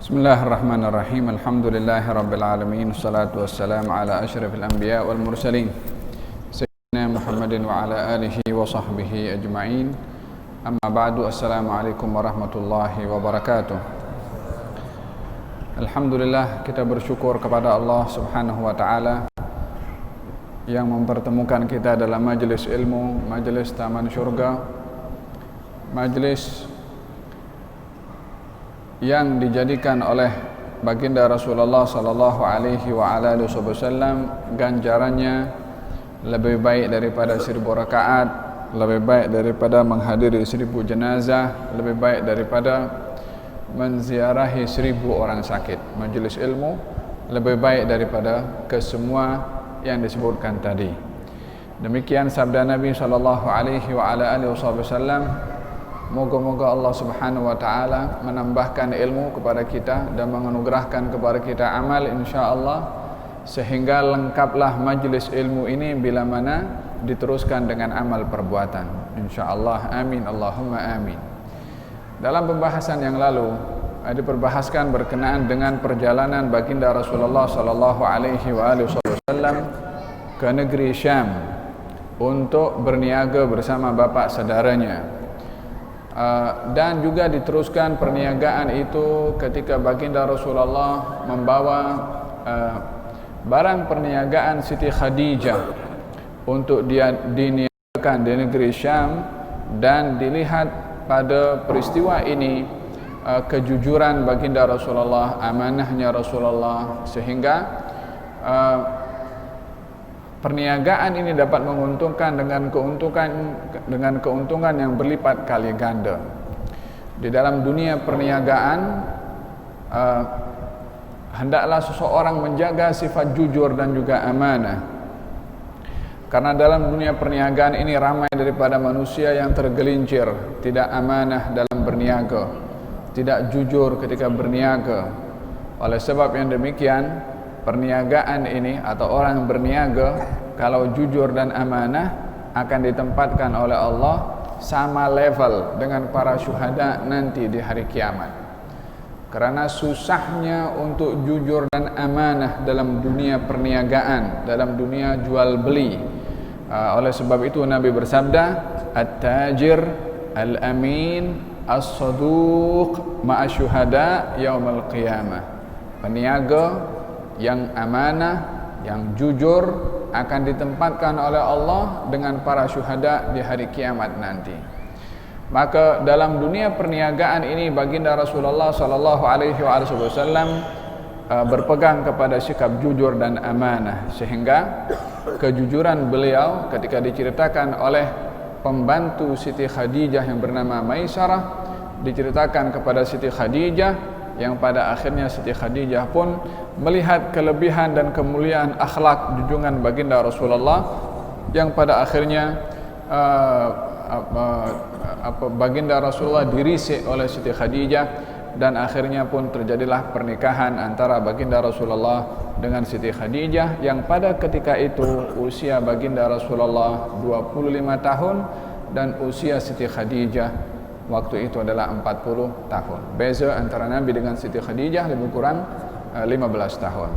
Bismillahirrahmanirrahim. Alhamdulillahirabbil alamin. Wassalatu wassalamu ala asyrafil anbiya wal mursalin sayyidina Muhammadin wa ala alihi wa sahbihi ajma'in. Amma ba'du. Assalamualaikum warahmatullahi wabarakatuh. Alhamdulillah, kita bersyukur kepada Allah Subhanahu wa taala yang mempertemukan kita dalam majelis ilmu, majelis taman syurga, majelis yang dijadikan oleh baginda Rasulullah sallallahu alaihi wa ala alihi wasallam ganjarannya lebih baik daripada 1000 rakaat, lebih baik daripada menghadiri 1000 jenazah, lebih baik daripada menziarahi 1000 orang sakit. Majelis ilmu lebih baik daripada kesemua yang disebutkan tadi. Demikian sabda Nabi sallallahu alaihi wa ala alihi wasallam. Moga-moga Allah Subhanahu wa taala menambahkan ilmu kepada kita dan menganugerahkan kepada kita amal insyaallah, sehingga lengkaplah majlis ilmu ini bila mana diteruskan dengan amal perbuatan insyaallah. Amin Allahumma amin. Dalam pembahasan yang lalu diperbahaskan berkenaan dengan perjalanan baginda Rasulullah sallallahu alaihi wasallam ke negeri Syam untuk berniaga bersama bapa saudaranya. Dan juga diteruskan perniagaan itu ketika baginda Rasulullah membawa barang perniagaan Siti Khadijah untuk dia diniagakan di negeri Syam. Dan dilihat pada peristiwa ini kejujuran baginda Rasulullah, amanahnya Rasulullah, sehingga perniagaan ini dapat menguntungkan dengan keuntungan yang berlipat kali ganda. Di dalam dunia perniagaan hendaklah seseorang menjaga sifat jujur dan juga amanah. Karena dalam dunia perniagaan ini ramai daripada manusia yang tergelincir, tidak amanah dalam berniaga, tidak jujur ketika berniaga. Oleh sebab yang demikian, perniagaan ini atau orang berniaga kalau jujur dan amanah akan ditempatkan oleh Allah sama level dengan para syuhada nanti di hari kiamat. Karena susahnya untuk jujur dan amanah dalam dunia perniagaan, dalam dunia jual beli. Oleh sebab itu Nabi bersabda, "At-tajir al-amin as-saduq ma'a syuhada yaumil qiyamah." Peniaga yang amanah, yang jujur akan ditempatkan oleh Allah dengan para syuhada di hari kiamat nanti. Maka dalam dunia perniagaan ini baginda Rasulullah sallallahu alaihi wasallam berpegang kepada sikap jujur dan amanah, sehingga kejujuran beliau ketika diceritakan oleh pembantu Siti Khadijah yang bernama Maisarah, diceritakan kepada Siti Khadijah, yang pada akhirnya Siti Khadijah pun melihat kelebihan dan kemuliaan akhlak junjungan baginda Rasulullah, yang pada akhirnya baginda Rasulullah dirisik oleh Siti Khadijah, dan akhirnya pun terjadilah pernikahan antara baginda Rasulullah dengan Siti Khadijah, yang pada ketika itu usia baginda Rasulullah 25 tahun dan usia Siti Khadijah waktu itu adalah 40 tahun. Beza antara Nabi dengan Siti Khadijah lebih kurang 15 tahun.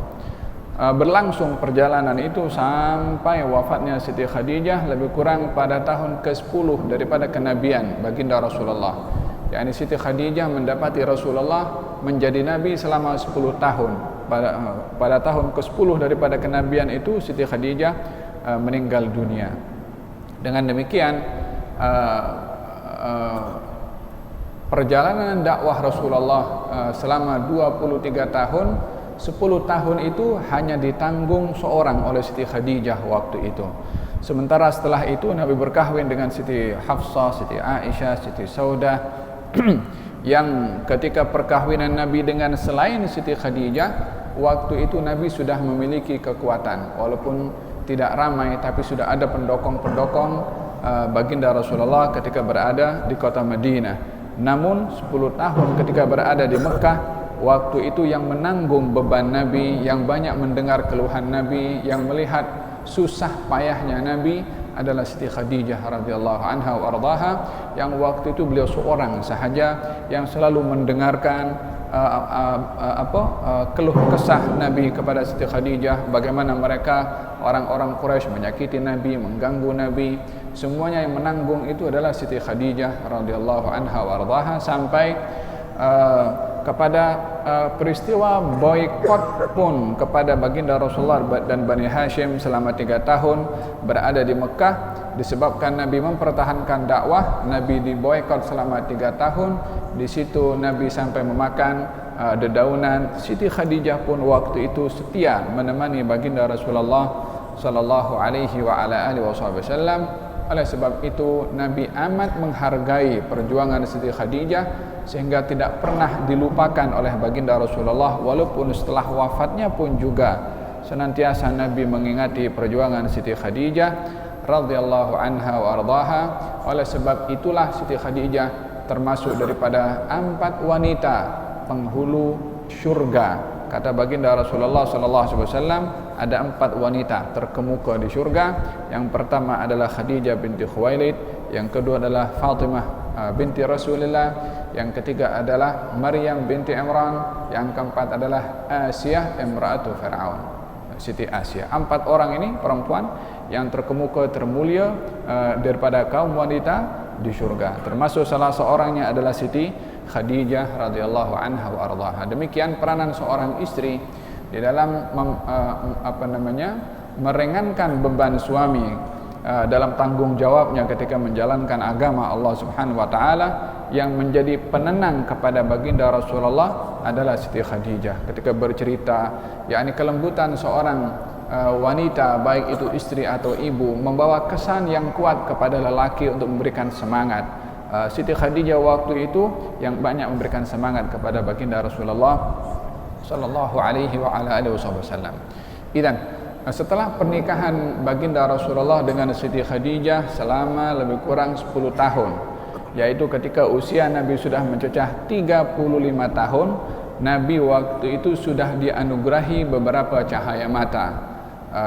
Berlangsung perjalanan itu sampai wafatnya Siti Khadijah lebih kurang pada tahun ke-10 daripada kenabian baginda Rasulullah. yakni Siti Khadijah mendapati Rasulullah menjadi Nabi selama 10 tahun. Pada tahun ke-10 daripada kenabian itu Siti Khadijah meninggal dunia. Dengan demikian perjalanan dakwah Rasulullah selama 23 tahun, 10 tahun itu hanya ditanggung seorang oleh Siti Khadijah waktu itu. Sementara setelah itu Nabi berkahwin dengan Siti Hafsah, Siti Aisyah, Siti Saudah yang ketika perkahwinan Nabi dengan selain Siti Khadijah, waktu itu Nabi sudah memiliki kekuatan. Walaupun tidak ramai, tapi sudah ada pendokong-pendokong baginda Rasulullah ketika berada di kota Madinah. Namun 10 tahun ketika berada di Mekah, waktu itu yang menanggung beban Nabi, yang banyak mendengar keluhan Nabi, yang melihat susah payahnya Nabi adalah Siti Khadijah radhiyallahu anha wa ardhaha, yang waktu itu beliau seorang sahaja yang selalu mendengarkan, keluh kesah Nabi kepada Siti Khadijah, bagaimana mereka orang-orang Quraisy menyakiti Nabi, mengganggu Nabi. Semuanya yang menanggung itu adalah Siti Khadijah radhiyallahu anha wardaha, sampai kepada peristiwa boikot pun kepada baginda Rasulullah dan Bani Hashim selama 3 tahun berada di Mekah, disebabkan Nabi mempertahankan dakwah. Nabi diboikot selama 3 tahun. Di situ Nabi sampai memakan dedaunan. Siti Khadijah pun waktu itu setia menemani baginda Rasulullah sallallahu alaihi wa ala alihi wasallam. Oleh sebab itu Nabi amat menghargai perjuangan Siti Khadijah, sehingga tidak pernah dilupakan oleh baginda Rasulullah, walaupun setelah wafatnya pun juga senantiasa Nabi mengingati perjuangan Siti Khadijah radhiyallahu anha wa ardaha. Oleh sebab itulah Siti Khadijah termasuk daripada 4 wanita penghulu syurga. Kata baginda Rasulullah sallallahu alaihi wasallam, ada 4 wanita terkemuka di syurga. Yang pertama adalah Khadijah binti Khuwailid, yang kedua adalah Fatimah binti Rasulullah, yang ketiga adalah Maryam binti Imran, yang keempat adalah Asiyah imra'atu Fir'aun, Siti Asiyah. 4 orang ini perempuan yang terkemuka termulia daripada kaum wanita di syurga. Termasuk salah seorangnya adalah Siti Khadijah radhiyallahu anha wa ardhaha. Demikian peranan seorang istri di dalam meringankan beban suami dalam tanggung jawabnya ketika menjalankan agama Allah Subhanahu wa taala. Yang menjadi penenang kepada baginda Rasulullah adalah Siti Khadijah ketika bercerita, yakni kelembutan seorang wanita, baik itu istri atau ibu, membawa kesan yang kuat kepada lelaki untuk memberikan semangat. Siti Khadijah waktu itu yang banyak memberikan semangat kepada baginda Rasulullah sallallahu alaihi wa ala alihi wasallam. Setelah pernikahan baginda Rasulullah dengan Siti Khadijah selama lebih kurang 10 tahun, yaitu ketika usia Nabi sudah mencecah 35 tahun, Nabi waktu itu sudah dianugerahi beberapa cahaya mata.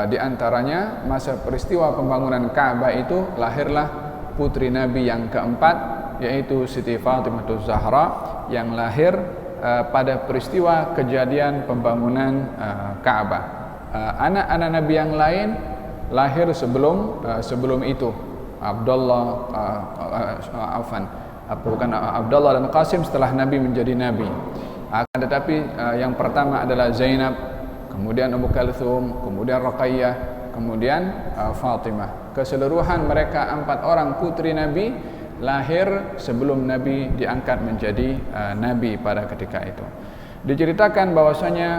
Di antaranya masa peristiwa pembangunan Ka'bah itu lahirlah putri Nabi yang keempat, yaitu Siti Fatimah Zahra, yang lahir pada peristiwa kejadian pembangunan Ka'bah. Anak-anak Nabi yang lain lahir sebelum itu. Abdullah dan Qasim setelah Nabi menjadi Nabi. Akan tetapi yang pertama adalah Zainab, kemudian Ummu Kalthum, kemudian Ruqayyah, kemudian Fatimah. Keseluruhan mereka 4 orang putri Nabi lahir sebelum Nabi diangkat menjadi Nabi pada ketika itu. Diceritakan bahwasanya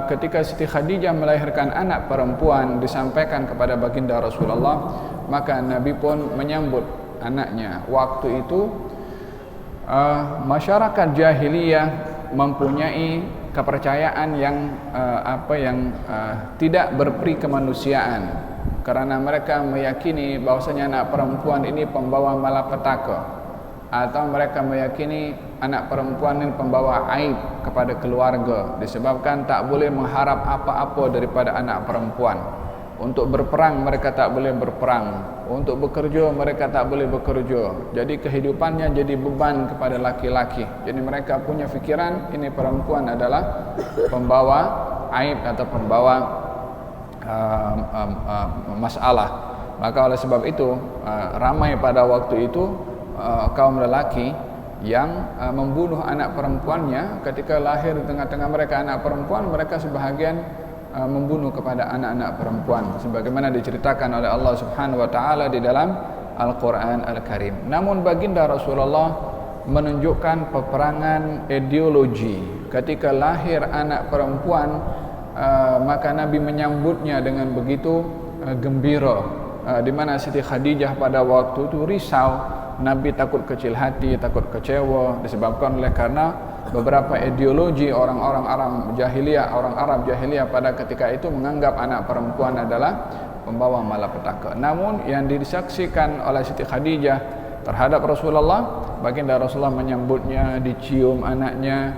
ketika Siti Khadijah melahirkan anak perempuan disampaikan kepada baginda Rasulullah, maka Nabi pun menyambut anaknya. Waktu itu masyarakat jahiliyah mempunyai kepercayaan yang tidak berperi kemanusiaan, karena mereka meyakini bahwasanya anak perempuan ini pembawa malapetaka, atau mereka meyakini anak perempuan ini pembawa aib kepada keluarga, disebabkan tak boleh mengharap apa-apa daripada anak perempuan. Untuk berperang mereka tak boleh berperang, untuk bekerja mereka tak boleh bekerja. Jadi kehidupannya jadi beban kepada laki-laki. Jadi mereka punya fikiran ini perempuan adalah pembawa aib atau pembawa masalah. Maka oleh sebab itu ramai pada waktu itu kaum lelaki yang membunuh anak perempuannya. Ketika lahir di tengah-tengah mereka anak perempuan, mereka sebahagian membunuh kepada anak-anak perempuan, sebagaimana diceritakan oleh Allah Subhanahu wa taala di dalam Al-Qur'an Al-Karim. Namun baginda Rasulullah menunjukkan peperangan ideologi. Ketika lahir anak perempuan, maka Nabi menyambutnya dengan begitu gembira, di mana Siti Khadijah pada waktu itu risau. Nabi takut kecil hati, takut kecewa, disebabkan oleh karena beberapa ideologi orang-orang Arab jahiliyah pada ketika itu menganggap anak perempuan adalah pembawa malapetaka. Namun yang disaksikan oleh Siti Khadijah terhadap Rasulullah, baginda Rasulullah menyambutnya, dicium anaknya.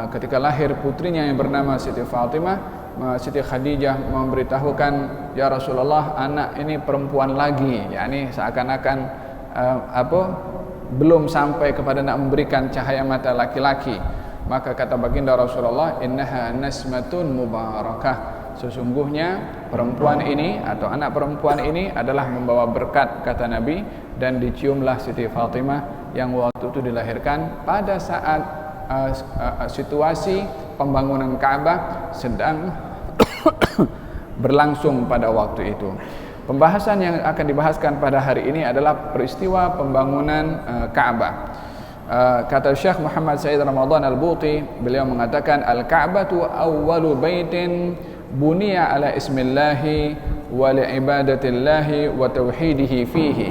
Ketika lahir putrinya yang bernama Siti Fatimah, Siti Khadijah memberitahukan, ya Rasulullah, anak ini perempuan lagi, yakni seakan-akan belum sampai kepada nak memberikan cahaya mata laki-laki. Maka kata baginda Rasulullah, innaha nasmatun mubarakah, sesungguhnya perempuan ini atau anak perempuan ini adalah membawa berkat, kata Nabi. Dan diciumlah Siti Fatimah yang waktu itu dilahirkan pada saat situasi pembangunan Ka'bah sedang berlangsung pada waktu itu. Pembahasan yang akan dibahaskan pada hari ini adalah peristiwa pembangunan Ka'bah. Kata Syekh Muhammad Said Ramadan Al-Buti, beliau mengatakan, Al-Ka'batu awwalu baitin buniya ala ismillahi wa li'ibadatillahi wa tauhidihi fihi.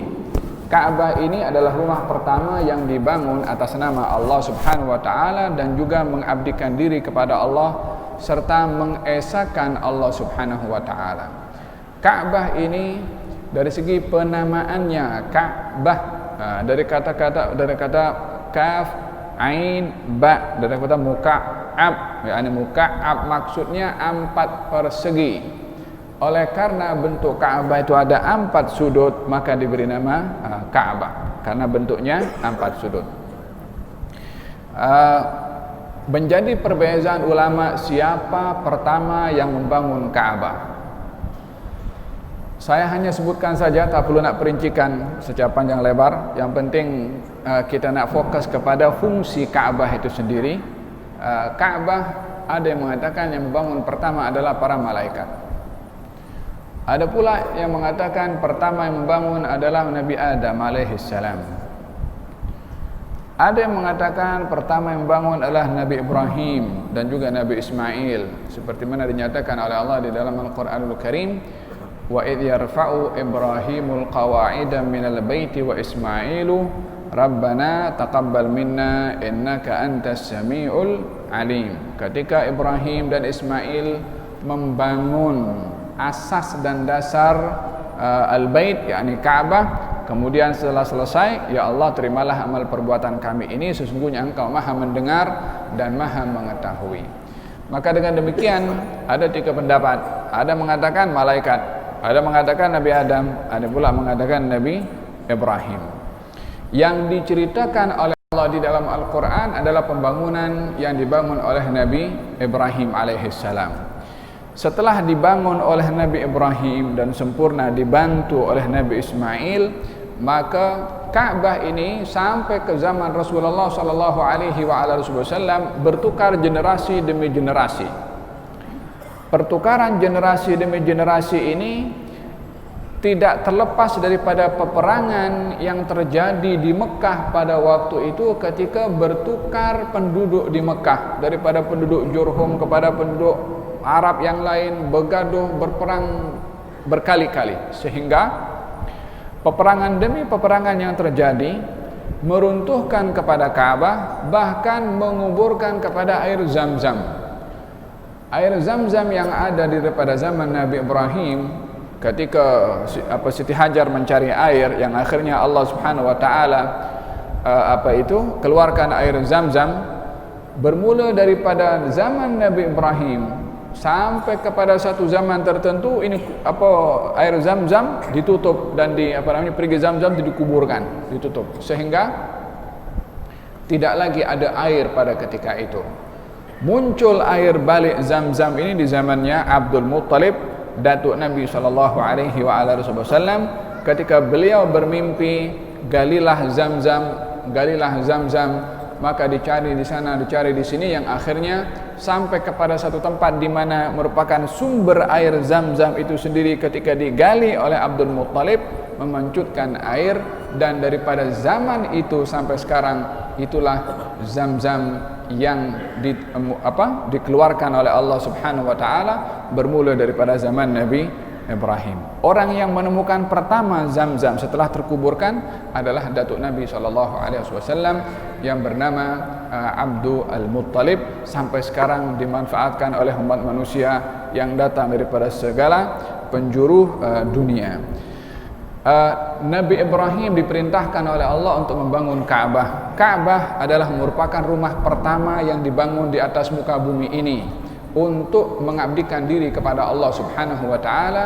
Ka'bah ini adalah rumah pertama yang dibangun atas nama Allah Subhanahu wa taala dan juga mengabdikan diri kepada Allah serta mengesahkan Allah Subhanahu wa taala. Ka'bah ini dari segi penamaannya Ka'bah, dari kata kaf, ain, ba, dari kata muka'ab, yakni muka'ab maksudnya 4 persegi. Oleh karena bentuk Ka'bah itu ada 4 sudut, maka diberi nama Ka'bah karena bentuknya 4 sudut. Menjadi perbezaan ulama siapa pertama yang membangun Ka'bah. Saya hanya sebutkan saja, tak perlu nak perincikan secara panjang lebar. Yang penting kita nak fokus kepada fungsi Ka'bah itu sendiri. Ka'bah ada yang mengatakan yang membangun pertama adalah para malaikat. Ada pula yang mengatakan pertama yang membangun adalah Nabi Adam alaihissalam. Ada yang mengatakan pertama yang membangun adalah Nabi Ibrahim dan juga Nabi Ismail, seperti mana dinyatakan oleh Allah di dalam Al-Qur'anul Karim, wa idh yarfa'u Ibrahimul qawa'ida minal baiti wa Ismailu Rabbana taqabbal minna innaka antas sami'ul alim. Ketika Ibrahim dan Ismail membangun asas dan dasar al-bait, yakni Ka'bah, kemudian setelah selesai, ya Allah terimalah amal perbuatan kami ini, sesungguhnya Engkau Maha mendengar dan Maha mengetahui. Maka dengan demikian ada 3 pendapat. Ada mengatakan malaikat, ada mengatakan Nabi Adam, ada pula mengatakan Nabi Ibrahim. Yang diceritakan oleh Allah di dalam Al-Quran adalah pembangunan yang dibangun oleh Nabi Ibrahim alaihissalam. Setelah dibangun oleh Nabi Ibrahim dan sempurna dibantu oleh Nabi Ismail, maka Ka'bah ini sampai ke zaman Rasulullah sallallahu alaihi wasallam bertukar generasi demi generasi. Pertukaran generasi demi generasi ini tidak terlepas daripada peperangan yang terjadi di Mekah pada waktu itu ketika bertukar penduduk di Mekah daripada penduduk Jurhum kepada penduduk Arab yang lain, bergaduh, berperang berkali-kali, sehingga peperangan demi peperangan yang terjadi meruntuhkan kepada Ka'bah, bahkan menguburkan kepada air Zam-Zam. Air Zam-Zam yang ada daripada zaman Nabi Ibrahim ketika Siti Hajar mencari air, yang akhirnya Allah Subhanahu wa taala keluarkan air Zam-Zam, bermula daripada zaman Nabi Ibrahim sampai kepada satu zaman tertentu ini air Zam-Zam ditutup dan perigi Zam-Zam dikuburkan, ditutup, sehingga tidak lagi ada air pada ketika itu. Muncul air balik Zam-Zam ini di zamannya Abdul Muttalib, datuk Nabi sallallahu alaihi wasallam, ketika beliau bermimpi, galilah Zam-Zam, galilah Zam-Zam, maka dicari di sana, dicari di sini, yang akhirnya sampai kepada satu tempat di mana merupakan sumber air Zam-Zam itu sendiri. Ketika digali oleh Abdul Muttalib, memanjutkan air, dan daripada zaman itu sampai sekarang itulah Zam-Zam yang dikeluarkan oleh Allah Subhanahu wa taala bermula daripada zaman Nabi Ibrahim. Orang yang menemukan pertama Zam-Zam setelah terkuburkan adalah datuk Nabi SAW yang bernama Abdul Muttalib, sampai sekarang dimanfaatkan oleh umat manusia yang datang daripada segala penjuru dunia. Nabi Ibrahim diperintahkan oleh Allah untuk membangun Ka'bah. Ka'bah adalah merupakan rumah pertama yang dibangun di atas muka bumi ini untuk mengabdikan diri kepada Allah Subhanahu wa taala.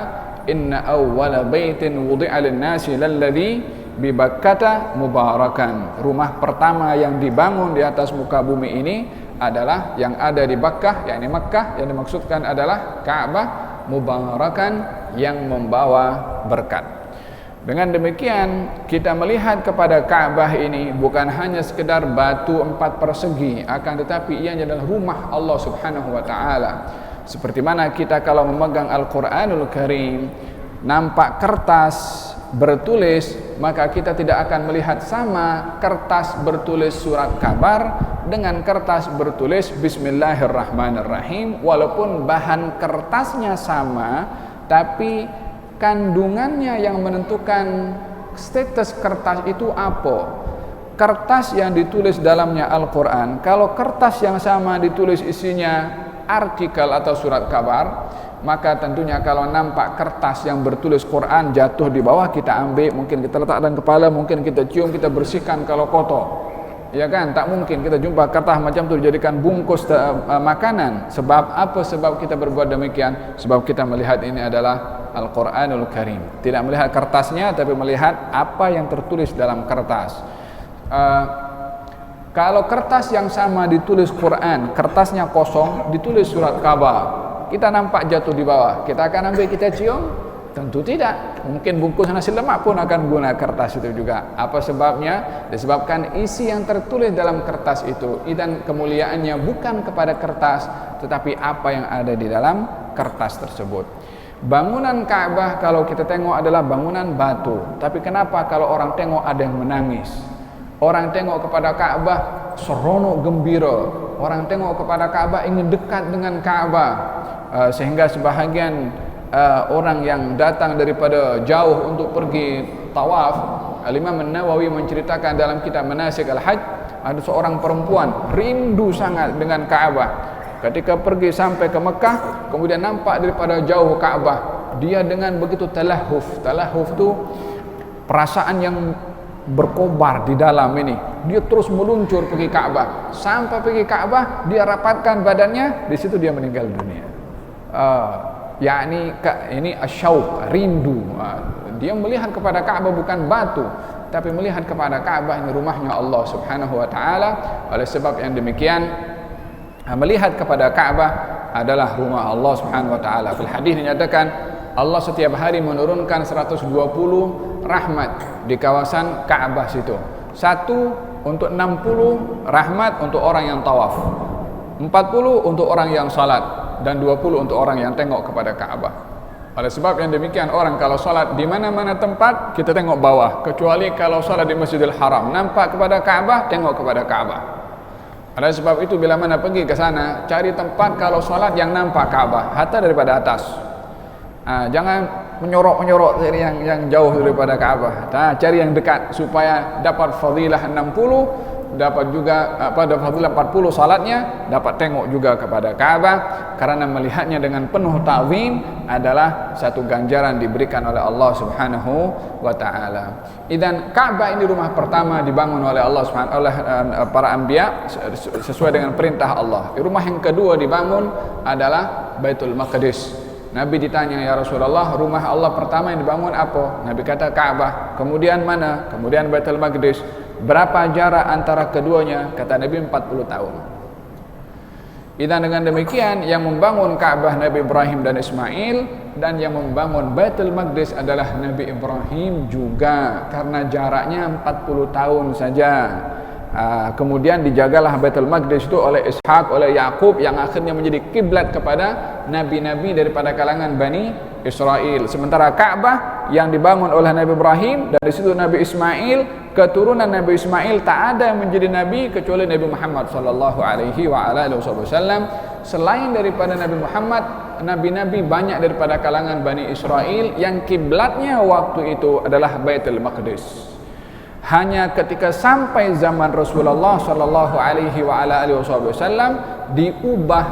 Inna awwala baitin wudi'a lin-nasi lalladzi bi Bakkah mubarakan. Rumah pertama yang dibangun di atas muka bumi ini adalah yang ada di Makkah, yakni Makkah, yang dimaksudkan adalah Ka'bah mubarakan yang membawa berkat. Dengan demikian kita melihat kepada Ka'bah ini bukan hanya sekedar batu 4 persegi, akan tetapi ia adalah rumah Allah Subhanahu wa taala. Seperti mana kita kalau memegang Al-Qur'anul Karim, nampak kertas bertulis, maka kita tidak akan melihat sama kertas bertulis surat kabar dengan kertas bertulis Bismillahirrahmanirrahim, walaupun bahan kertasnya sama, tapi kandungannya yang menentukan status kertas itu apa. Kertas yang ditulis dalamnya Al-Quran, kalau kertas yang sama ditulis isinya artikel atau surat kabar, maka tentunya kalau nampak kertas yang bertulis Quran jatuh di bawah, kita ambil, mungkin kita letakkan kepala, mungkin kita cium, kita bersihkan kalau kotor, ya kan? Tak mungkin kita jumpa kertas macam itu dijadikan bungkus makanan. Sebab apa? Sebab kita berbuat demikian, sebab kita melihat ini adalah Al-Quranul Karim, tidak melihat kertasnya tapi melihat apa yang tertulis dalam kertas. Kalau kertas yang sama ditulis Quran, kertasnya kosong, ditulis surat kabar, kita nampak jatuh di bawah, kita akan ambil, kita cium? Tentu tidak. Mungkin bungkus nasi lemak pun akan guna kertas itu juga. Apa sebabnya? Disebabkan isi yang tertulis dalam kertas itu, dan kemuliaannya bukan kepada kertas, tetapi apa yang ada di dalam kertas tersebut. Bangunan Ka'bah kalau kita tengok adalah bangunan batu, tapi kenapa kalau orang tengok ada yang menangis? Orang tengok kepada Ka'bah seronok gembira, orang tengok kepada Ka'bah ingin dekat dengan Ka'bah, sehingga sebahagian orang yang datang daripada jauh untuk pergi tawaf, Imam An-Nawawi menceritakan dalam kitab Manasik Al-Hajj, ada seorang perempuan rindu sangat dengan Ka'bah. Ketika pergi sampai ke Mekah, kemudian nampak daripada jauh Ka'bah, dia dengan begitu talahuf tu perasaan yang berkobar di dalam ini, dia terus meluncur pergi Ka'bah. Sampai pergi Ka'bah, dia rapatkan badannya, di situ dia meninggal dunia. Yakni ini asyauq, rindu. Dia melihat kepada Ka'bah bukan batu, tapi melihat kepada Ka'bah ini rumahnya Allah Subhanahu wa taala. Oleh sebab yang demikian, melihat kepada Ka'bah adalah rumah Allah Subhanahu wa taala. Fil hadis dinyatakan Allah setiap hari menurunkan 120 rahmat di kawasan Ka'bah situ. 1 untuk 60 rahmat untuk orang yang tawaf, 40 untuk orang yang salat, dan 20 untuk orang yang tengok kepada Ka'bah. Oleh sebab yang demikian, orang kalau salat di mana-mana tempat kita tengok bawah, kecuali kalau salat di Masjidil Haram, nampak kepada Ka'bah, tengok kepada Ka'bah. Oleh sebab itu bila mana pergi ke sana, cari tempat kalau salat yang nampak Ka'bah, hatta daripada atas. Jangan menyorok yang jauh daripada Ka'bah. Cari yang dekat supaya dapat fadilah 60, dapat juga dapat fadilah 40 salatnya, dapat tengok juga kepada Ka'bah, karena melihatnya dengan penuh ta'zim adalah satu ganjaran diberikan oleh Allah Subhanahu wa taala. Dan Ka'bah ini rumah pertama dibangun oleh Allah Subhanahu oleh para anbiya sesuai dengan perintah Allah. Rumah yang kedua dibangun adalah Baitul Maqdis. Nabi ditanya, ya Rasulullah, rumah Allah pertama yang dibangun apa? Nabi kata Ka'bah. Kemudian mana? Kemudian Baitul Maqdis. Berapa jarak antara keduanya? Kata Nabi 40 tahun. Dan dengan demikian, yang membangun Ka'bah Nabi Ibrahim dan Ismail, dan yang membangun Baitul Maqdis adalah Nabi Ibrahim juga, karena jaraknya 40 tahun saja. Kemudian dijagalah Baitul Maqdis itu oleh Ishak, oleh Yakub, yang akhirnya menjadi kiblat kepada nabi-nabi daripada kalangan Bani Israel. Sementara Ka'bah yang dibangun oleh Nabi Ibrahim, dari situ Nabi Ismail, keturunan Nabi Ismail tak ada yang menjadi nabi kecuali Nabi Muhammad sallallahu alaihi wa ala alihi wasallam. Selain daripada Nabi Muhammad, nabi-nabi banyak daripada kalangan Bani Israel yang kiblatnya waktu itu adalah Baitul Maqdis. Hanya ketika sampai zaman Rasulullah sallallahu alaihi wa ala alihi wasallam diubah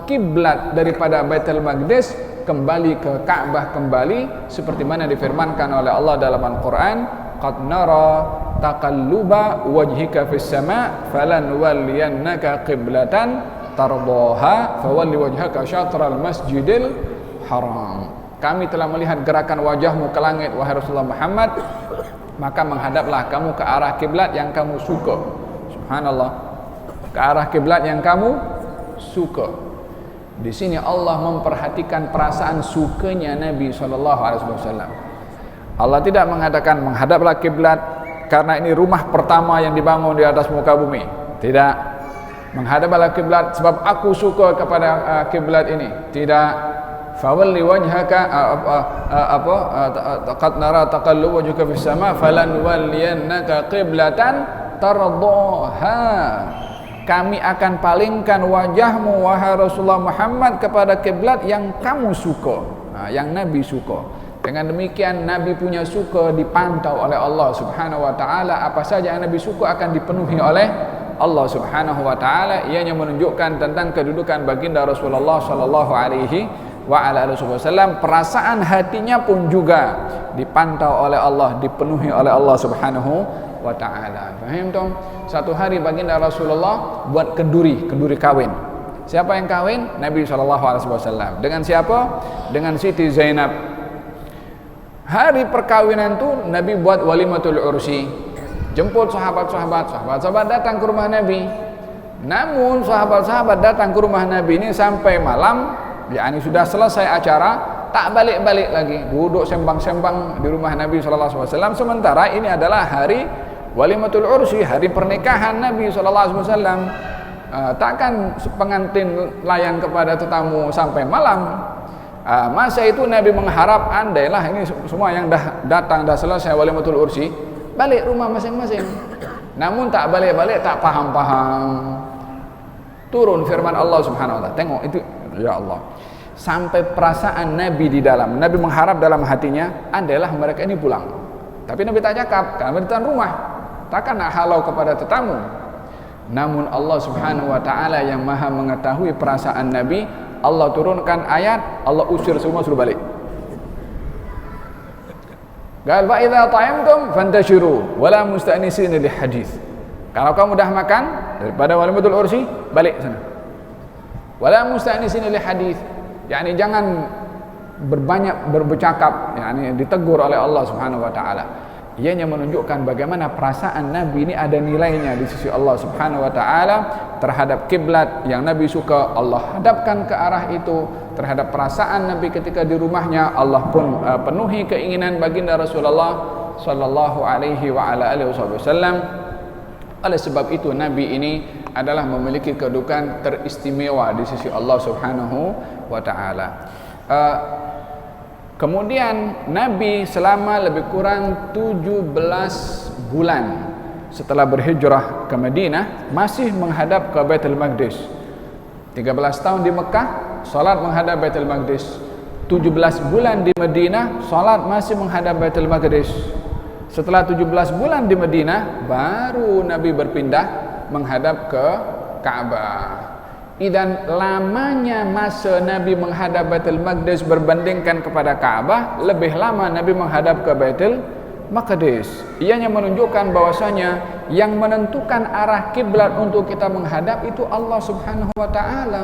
kiblat daripada Baitul Maqdis kembali ke Ka'bah kembali, seperti mana difirmankan oleh Allah dalam Al-Qur'an, qad nara taqalluba wajhika fis sama' falanwalliyannaka qiblatan tardaha fawalli wajhaka syatral masjidil haram. Kami telah melihat gerakan wajahmu ke langit wahai Rasulullah Muhammad, maka menghadaplah kamu ke arah kiblat yang kamu suka. Subhanallah. ke arah kiblat yang kamu suka. Di sini Allah memperhatikan perasaan sukanya Nabi SAW. Allah tidak mengatakan menghadaplah kiblat karena ini rumah pertama yang dibangun di atas muka bumi. Tidak. Menghadaplah kiblat sebab aku suka kepada kiblat ini. Tidak. Fawalli wajhaka qad nara taqalluba wajhaka fis sama falanwalliyannaka qiblatan tardaha. Kami akan palingkan wajahmu wahai Rasulullah Muhammad kepada kiblat yang kamu suka, yang Nabi suka. Dengan demikian Nabi punya suka dipantau oleh Allah Subhanahu wa taala. Apa saja yang Nabi suka akan dipenuhi oleh Allah Subhanahu wa taala. Ianya menunjukkan tentang kedudukan baginda Rasulullah sallallahu alaihi wasallam. Perasaan hatinya pun juga dipantau oleh Allah, dipenuhi oleh Allah Subhanahu wa ta'ala. Faham dong? Satu hari baginda Rasulullah buat kenduri kawin. Siapa yang kawin? Nabi SAW. Dengan siapa? Dengan Siti Zainab. Hari perkawinan itu Nabi buat walimatul ursi. Jemput sahabat-sahabat datang ke rumah Nabi. Namun sahabat-sahabat datang ke rumah Nabi ini sampai malam, yakni sudah selesai acara, tak balik-balik lagi, duduk sembang-sembang di rumah Nabi SAW. Sementara ini adalah hari walimatul ursi, hari pernikahan Nabi SAW. Takkan pengantin layan kepada tetamu sampai malam. Masa itu Nabi mengharap andailah ini semua yang dah datang, dah selesai walimatul ursi, balik rumah masing-masing. Namun tak balik-balik, tak paham-paham. Turun firman Allah Subhanahu wa ta'ala. Tengok itu, ya Allah. Sampai perasaan Nabi di dalam. Nabi mengharap dalam hatinya andailah mereka ini pulang. Tapi Nabi tak cakap karena di tuan rumah. Takkan nak halau kepada tetamu. Namun Allah Subhanahu wa ta'ala yang maha mengetahui perasaan Nabi, Allah turunkan ayat, Allah usir semua suruh balik. Qal fa idza ta'amtum fantashiru wala musta'nisina li hadis. Kalau kamu dah makan daripada walimatul ursi, balik sana. Wala musta'nisina li hadis. Yani jangan berbanyak bercakap, yani ditegur oleh Allah Subhanahu wa ta'ala. Ianya menunjukkan bagaimana perasaan Nabi ini ada nilainya di sisi Allah Subhanahu wa ta'ala terhadap kiblat yang Nabi suka. Allah hadapkan ke arah itu. Terhadap perasaan Nabi ketika di rumahnya, Allah pun penuhi keinginan baginda Rasulullah sallallahu alaihi wa ala alihi wasallam. Oleh sebab itu Nabi ini adalah memiliki kedudukan teristimewa di sisi Allah Subhanahu wa ta'ala. Kemudian Nabi selama lebih kurang 17 bulan setelah berhijrah ke Madinah masih menghadap ke Baitul Maqdis. 13 tahun di Mekah, salat menghadap Baitul Maqdis. 17 bulan di Madinah, salat masih menghadap Baitul Maqdis. Setelah 17 bulan di Madinah, baru Nabi berpindah menghadap ke Ka'bah. Dan lamanya masa Nabi menghadap Baitul Maqdis berbandingkan kepada Ka'bah, lebih lama Nabi menghadap ke Baitul Maqdis. Ianya menunjukkan bahwasanya yang menentukan arah kiblat untuk kita menghadap itu Allah Subhanahu wa ta'ala.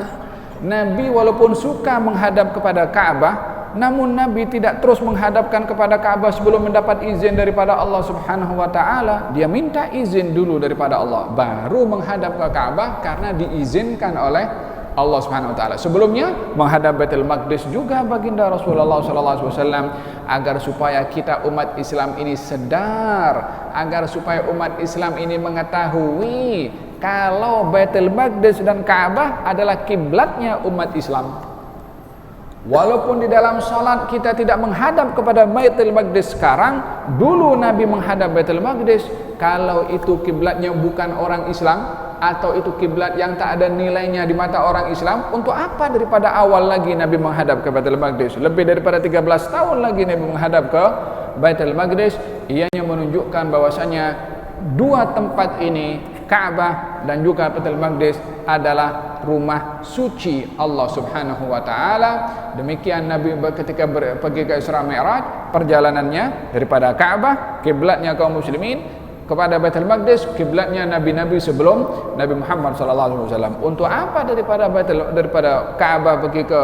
Nabi walaupun suka menghadap kepada Ka'bah, namun Nabi tidak terus menghadapkan kepada Ka'bah sebelum mendapat izin daripada Allah Subhanahu wa ta'ala. Dia minta izin dulu daripada Allah, baru menghadap ke Ka'bah karena diizinkan oleh Allah Subhanahu wa ta'ala. Sebelumnya menghadap Baitul Maqdis juga baginda Rasulullah sallallahu alaihi wasallam agar supaya kita umat Islam ini sedar, agar supaya umat Islam ini mengetahui kalau Baitul Maqdis dan Ka'bah adalah kiblatnya umat Islam. Walaupun di dalam salat kita tidak menghadap kepada Baitul Maqdis sekarang, dulu Nabi menghadap Baitul Maqdis. Kalau itu kiblatnya bukan orang Islam atau itu kiblat yang tak ada nilainya di mata orang Islam, untuk apa daripada awal lagi Nabi menghadap ke Baitul Maqdis? Lebih daripada 13 tahun lagi Nabi menghadap ke Baitul Maqdis. Ianya menunjukkan bahwasanya dua tempat ini, Ka'bah dan juga Baitul Maqdis, adalah rumah suci Allah Subhanahu wa ta'ala. Demikian Nabi ketika pergi ke Isra Mi'raj, perjalanannya daripada Ka'bah, kiblatnya kaum muslimin, kepada Baitul Maqdis, kiblatnya nabi-nabi sebelum Nabi Muhammad sallallahu alaihi wasallam. Untuk apa daripada Ka'bah pergi ke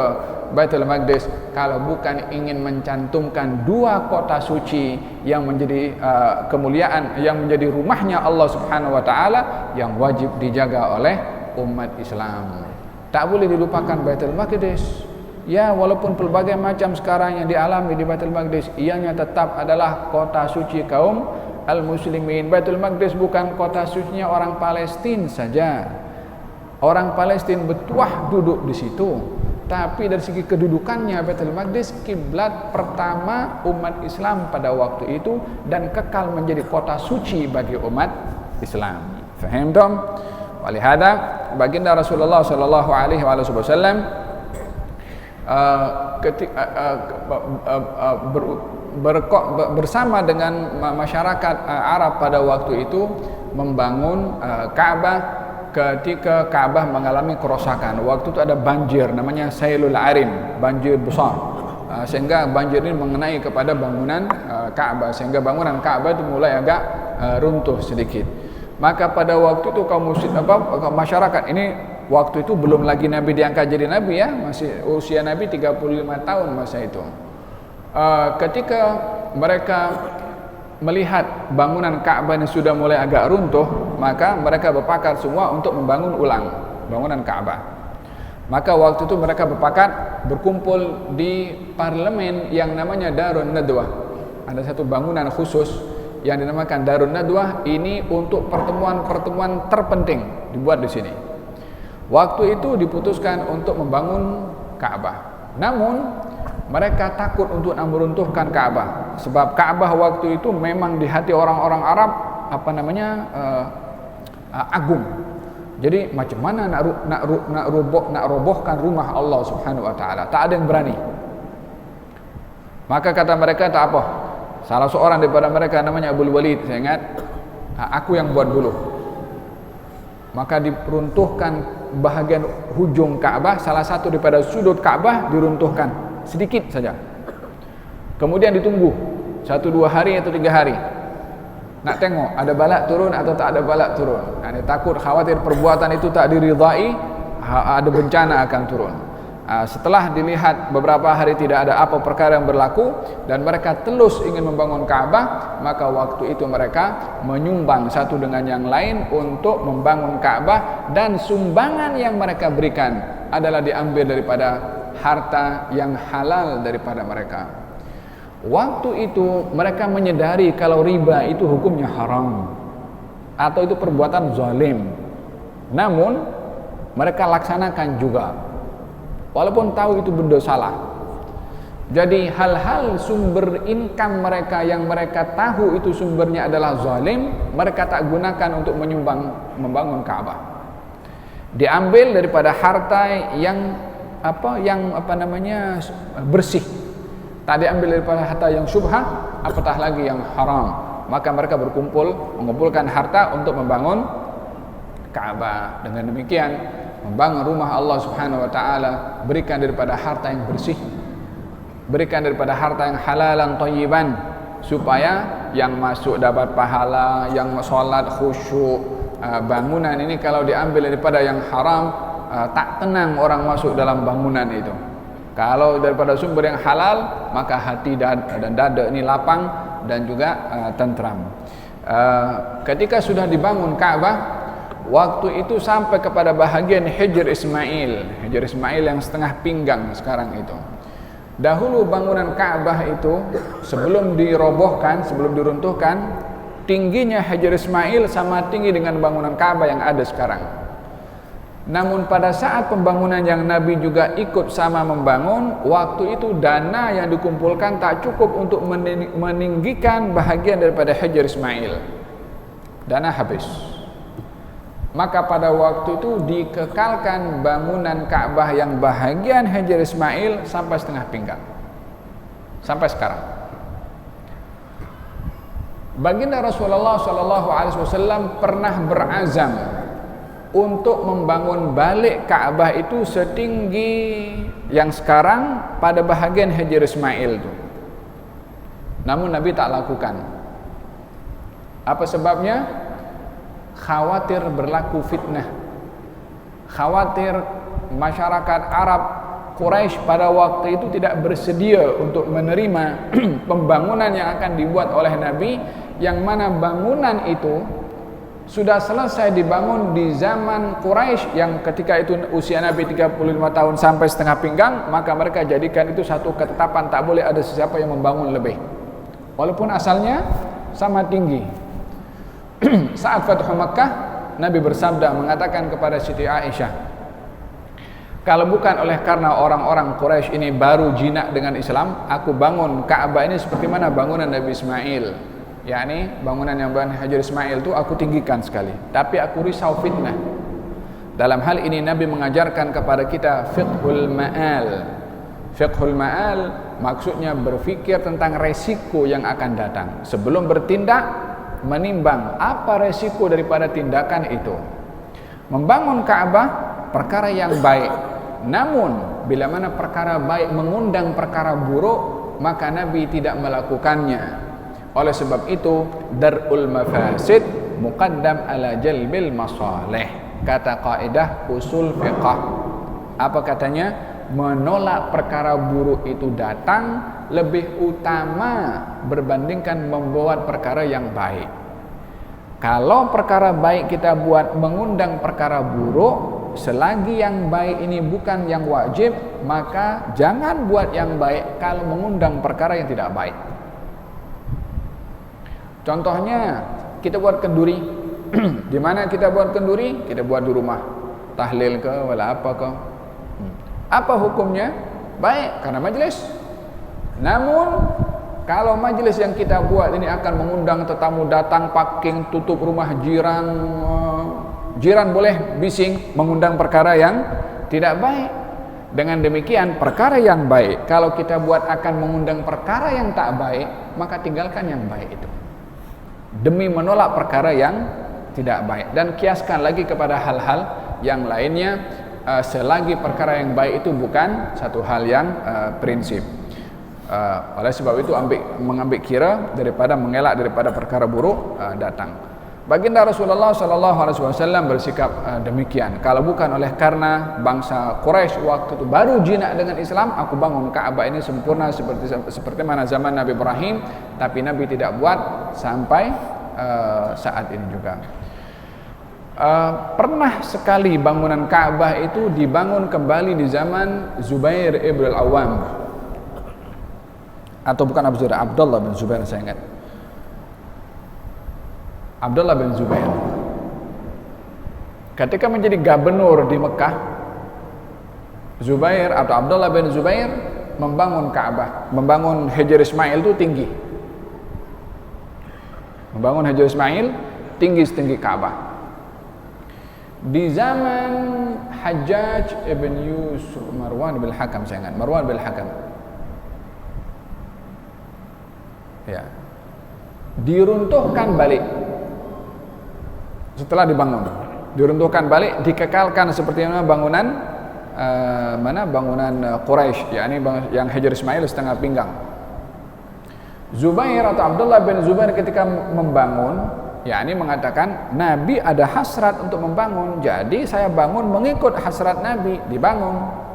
Baitul Maqdis kalau bukan ingin mencantumkan dua kota suci yang menjadi kemuliaan, yang menjadi rumahnya Allah Subhanahu wa taala, yang wajib dijaga oleh umat Islam. Tak boleh dilupakan Baitul Maqdis. Ya, walaupun pelbagai macam sekarang yang dialami di Baitul Maqdis, ianya tetap adalah kota suci kaum al-muslimin. Baitul Maqdis bukan kota sucinya orang Palestina saja. Orang Palestina bertuah duduk di situ. Tapi dari segi kedudukannya Baitul Maqdis kiblat pertama umat Islam pada waktu itu dan kekal menjadi kota suci bagi umat Islam. Faham tak? Walihada baginda Rasulullah sallallahu alaihi wasallam bersama dengan masyarakat Arab pada waktu itu membangun Ka'bah ketika Ka'bah mengalami kerosakan. Waktu itu ada banjir namanya Sailul Arim, banjir besar, sehingga banjir ini mengenai kepada bangunan Ka'bah, sehingga bangunan Ka'bah itu mulai agak runtuh sedikit. Maka pada waktu itu kaum masyarakat ini, waktu itu belum lagi Nabi diangkat jadi Nabi ya, masih usia Nabi 35 tahun masa itu. Ketika mereka melihat bangunan Ka'bah ini sudah mulai agak runtuh, maka mereka berpakat semua untuk membangun ulang bangunan Ka'bah. Maka waktu itu mereka berpakat berkumpul di parlemen yang namanya Darun Nadwah. Ada satu bangunan khusus yang dinamakan Darun Nadwah, ini untuk pertemuan-pertemuan terpenting dibuat di sini. Waktu itu diputuskan untuk membangun Ka'bah. Namun mereka takut untuk meruntuhkan Ka'bah, sebab Ka'bah waktu itu memang di hati orang-orang Arab agung. Jadi macam mana nak robohkan rumah Allah Subhanahu wa taala? Tak ada yang berani. Maka kata mereka, tak apa. Salah seorang daripada mereka namanya Abu Walid, saya ingat, aku yang buat dulu. Maka diruntuhkan bahagian hujung Ka'bah, salah satu daripada sudut Ka'bah diruntuhkan sedikit saja. Kemudian ditunggu 1-2 hari atau 3 hari, nak tengok ada balak turun atau tak ada balak turun. Ini takut, khawatir perbuatan itu tak diridai, ada bencana akan turun. Setelah dilihat beberapa hari tidak ada apa perkara yang berlaku dan mereka terus ingin membangun Ka'bah, maka waktu itu mereka menyumbang satu dengan yang lain untuk membangun Ka'bah, dan sumbangan yang mereka berikan adalah diambil daripada harta yang halal daripada mereka. Waktu itu mereka menyadari kalau riba itu hukumnya haram atau itu perbuatan zalim. Namun mereka laksanakan juga walaupun tahu itu benda salah. Jadi hal-hal sumber income mereka yang mereka tahu itu sumbernya adalah zalim, mereka tak gunakan untuk membangun Ka'bah. Diambil daripada harta yang bersih. Tak diambil daripada harta yang syubhah, apatah lagi yang haram. Maka mereka mengumpulkan harta untuk membangun Ka'bah. Dengan demikian membangun rumah Allah Subhanahu wa taala, berikan daripada harta yang bersih, berikan daripada harta yang halalan thayyiban, supaya yang masuk dapat pahala, yang solat khusyuk. Bangunan ini kalau diambil daripada yang haram, tak tenang orang masuk dalam bangunan itu. Kalau daripada sumber yang halal, maka hati dan dada ini lapang dan juga tentram. Ketika sudah dibangun Ka'bah, waktu itu sampai kepada bahagian Hijr Ismail. Hijr Ismail yang setengah pinggang sekarang itu. Dahulu bangunan Ka'bah itu sebelum dirobohkan, sebelum diruntuhkan, tingginya Hijr Ismail sama tinggi dengan bangunan Ka'bah yang ada sekarang. Namun pada saat pembangunan yang Nabi juga ikut sama membangun, waktu itu dana yang dikumpulkan tak cukup untuk meninggikan bahagian daripada Hijr Ismail. Dana habis. Maka pada waktu itu dikekalkan bangunan Ka'bah yang bahagian Hijr Ismail sampai setengah pinggang. Sampai sekarang. Baginda Rasulullah SAW pernah berazam untuk membangun balik Ka'bah itu setinggi yang sekarang pada bahagian Hijr Ismail itu. Namun Nabi tak lakukan. Apa sebabnya? Khawatir berlaku fitnah, khawatir masyarakat Arab Quraisy pada waktu itu tidak bersedia untuk menerima pembangunan yang akan dibuat oleh Nabi, yang mana bangunan itu sudah selesai dibangun di zaman Quraisy yang ketika itu usia Nabi 35 tahun sampai setengah pinggang, maka mereka jadikan itu satu ketetapan, tak boleh ada siapa yang membangun lebih walaupun asalnya sama tinggi. Saat Fathu Makkah, Nabi bersabda mengatakan kepada Siti Aisyah, kalau bukan oleh karena orang-orang Quraisy ini baru jinak dengan Islam, aku bangun Ka'bah ini seperti mana bangunan Nabi Ismail. Yakni bangunan yang Bani Hajar Ismail itu aku tinggikan sekali, tapi aku risau fitnah. Dalam hal ini Nabi mengajarkan kepada kita fiqhul ma'al. Fiqhul ma'al maksudnya berfikir tentang resiko yang akan datang. Sebelum bertindak, menimbang apa resiko daripada tindakan itu. Membangun Ka'bah perkara yang baik, namun bila mana perkara baik mengundang perkara buruk, maka Nabi tidak melakukannya. Oleh sebab itu, dar'ul mafasid muqaddam ala jalbil masalih. Kata kaidah usul fiqh. Apa katanya? Menolak perkara buruk itu datang lebih utama berbandingkan membuat perkara yang baik. Kalau perkara baik kita buat mengundang perkara buruk, selagi yang baik ini bukan yang wajib, maka jangan buat yang baik kalau mengundang perkara yang tidak baik. Contohnya kita buat kenduri. Di mana kita buat kenduri? Kita buat di rumah. Tahlil ke wala apa ke. Apa hukumnya? Baik karena majelis. Namun kalau majelis yang kita buat ini akan mengundang tetamu datang, parking, tutup rumah jiran, jiran boleh bising, mengundang perkara yang tidak baik. Dengan demikian perkara yang baik kalau kita buat akan mengundang perkara yang tak baik, maka tinggalkan yang baik itu demi menolak perkara yang tidak baik. Dan kiaskan lagi kepada hal-hal yang lainnya, selagi perkara yang baik itu bukan satu hal yang prinsip. Oleh sebab itu mengambil kira daripada mengelak daripada perkara buruk datang. Baginda Rasulullah SAW bersikap demikian. Kalau bukan oleh karena bangsa Quraisy waktu itu baru jinak dengan Islam, aku bangun Ka'bah ini sempurna seperti mana zaman Nabi Ibrahim, tapi Nabi tidak buat sampai saat ini juga. Pernah sekali bangunan Ka'bah itu dibangun kembali di zaman Zubair ibn al-Awwam, atau bukan Abu Zubair, Abdullah bin Zubair, saya ingat. Abdullah bin Zubair ketika menjadi gubernur di Mekah, Zubair atau Abdullah bin Zubair membangun Ka'bah, membangun Hajar Ismail itu tinggi. Membangun Hajar Ismail tinggi setinggi Ka'bah. Di zaman Hajjaj ibn Yusuf, Marwan bin Hakam, saya ingat, Marwan bin Hakam. Ya. Diruntuhkan balik. Setelah dibangun, diruntuhkan balik, dikekalkan seperti bangunan bangunan Quraisy, yakni yang Hajar Ismail setengah pinggang. Zubair atau Abdullah bin Zubair ketika membangun, yakni mengatakan Nabi ada hasrat untuk membangun, jadi saya bangun mengikut hasrat Nabi, dibangun.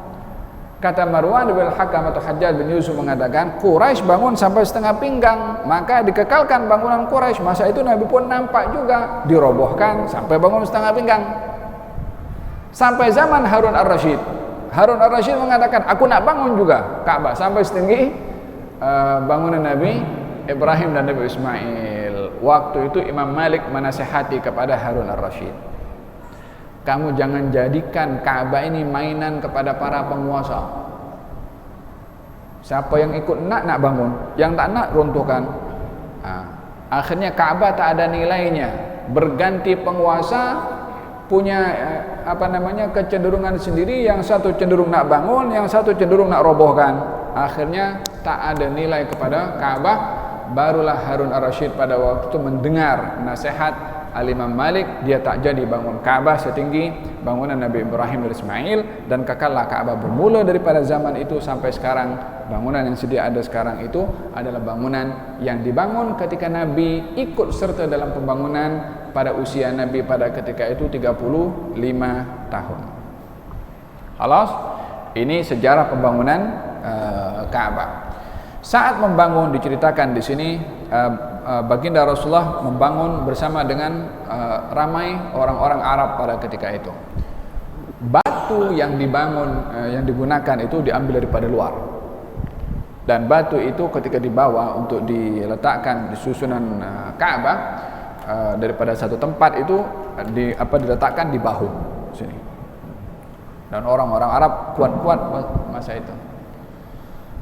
Kata Marwan bin Hakam atau Hajjaj bin Yusuf mengatakan Quraisy bangun sampai setengah pinggang, maka dikekalkan bangunan Quraisy. Masa itu Nabi pun nampak juga, dirobohkan sampai bangun setengah pinggang. Sampai zaman Harun ar-Rasyid. Harun ar-Rasyid mengatakan aku nak bangun juga Ka'bah sampai setinggi bangunan Nabi Ibrahim dan Nabi Ismail. Waktu itu Imam Malik menasihati kepada Harun ar-Rasyid, kamu jangan jadikan Ka'bah ini mainan kepada para penguasa. Siapa yang ikut nak bangun, yang tak nak runtuhkan. Akhirnya Ka'bah tak ada nilainya. Berganti penguasa punya kecenderungan sendiri. Yang satu cenderung nak bangun, yang satu cenderung nak robohkan. Akhirnya tak ada nilai kepada Ka'bah. Barulah Harun ar-Rasyid pada waktu itu mendengar nasihat Al-Imam Malik, dia tak jadi bangun Ka'bah setinggi bangunan Nabi Ibrahim dan Ismail, dan kekallah Ka'bah bermula daripada zaman itu sampai sekarang. Bangunan yang sedia ada sekarang itu adalah bangunan yang dibangun ketika Nabi ikut serta dalam pembangunan pada usia Nabi pada ketika itu 35 tahun. Halas, ini sejarah pembangunan Ka'bah. Saat membangun diceritakan di sini baginda Rasulullah membangun bersama dengan ramai orang-orang Arab pada ketika itu. Batu yang dibangun yang digunakan itu diambil daripada luar. Dan batu itu ketika dibawa untuk diletakkan di susunan Ka'bah daripada satu tempat itu diletakkan di bahu sini. Dan orang-orang Arab kuat-kuat masa itu.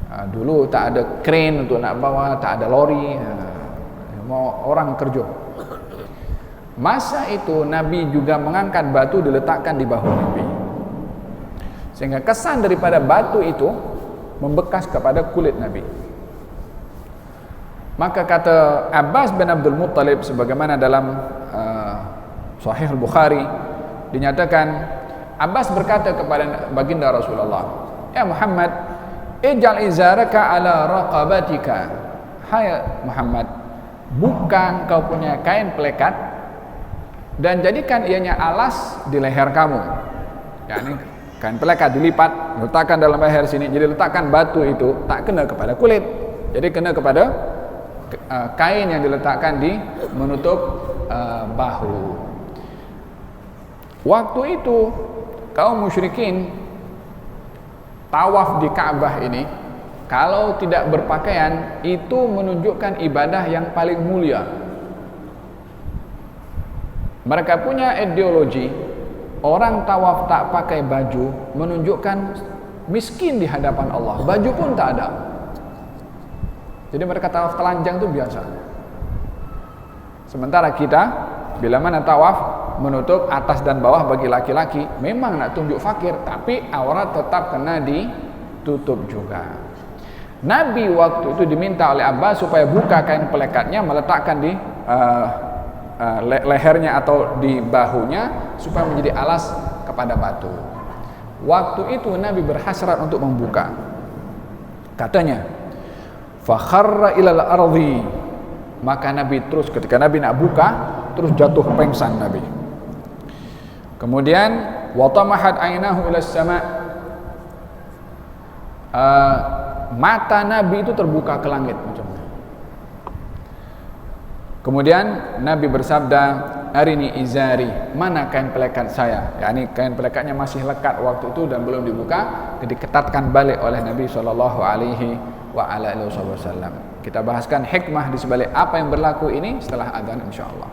Dulu tak ada crane untuk nak bawa, tak ada lori, mau orang kerja. Masa itu Nabi juga mengangkat batu diletakkan di bahu Nabi, sehingga kesan daripada batu itu membekas kepada kulit Nabi. Maka kata Abbas bin Abdul Muttalib sebagaimana dalam Sahih Al-Bukhari dinyatakan, Abbas berkata kepada baginda Rasulullah, "Ya Muhammad, ij'al izaraka ala raqabatika." Hai Muhammad, buka kau punya kain pelekat dan jadikan ianya alas di leher kamu. Yani kain pelekat dilipat, letakkan dalam leher sini. Jadi letakkan batu itu tak kena kepada kulit. Jadi kena kepada kain yang diletakkan di menutup bahu. Waktu itu kaum musyrikin tawaf di Ka'bah ini, kalau tidak berpakaian itu menunjukkan ibadah yang paling mulia. Mereka punya ideologi orang tawaf tak pakai baju menunjukkan miskin di hadapan Allah. Baju pun tak ada. Jadi mereka tawaf telanjang itu biasa. Sementara kita bila mana tawaf menutup atas dan bawah bagi laki-laki, memang nak tunjuk fakir, tapi aurat tetap kena ditutup juga. Nabi waktu itu diminta oleh Abbas supaya buka kain pelekatnya, meletakkan di lehernya atau di bahunya supaya menjadi alas kepada batu. Waktu itu Nabi berhasrat untuk membuka. Katanya, "Fakharra ilal ardi." Maka Nabi terus ketika Nabi nak buka, terus jatuh pengsan Nabi. Kemudian watamahat ainahu ila sama. Mata Nabi itu terbuka ke langit macam. Kemudian Nabi bersabda, "Arini izari." Mana kain pelekat saya? Yani kain pelekatnya masih lekat waktu itu dan belum dibuka, diketatkan balik oleh Nabi sallallahu alaihi wasallam. Kita bahaskan hikmah di sebalik apa yang berlaku ini setelah adzan insyaallah.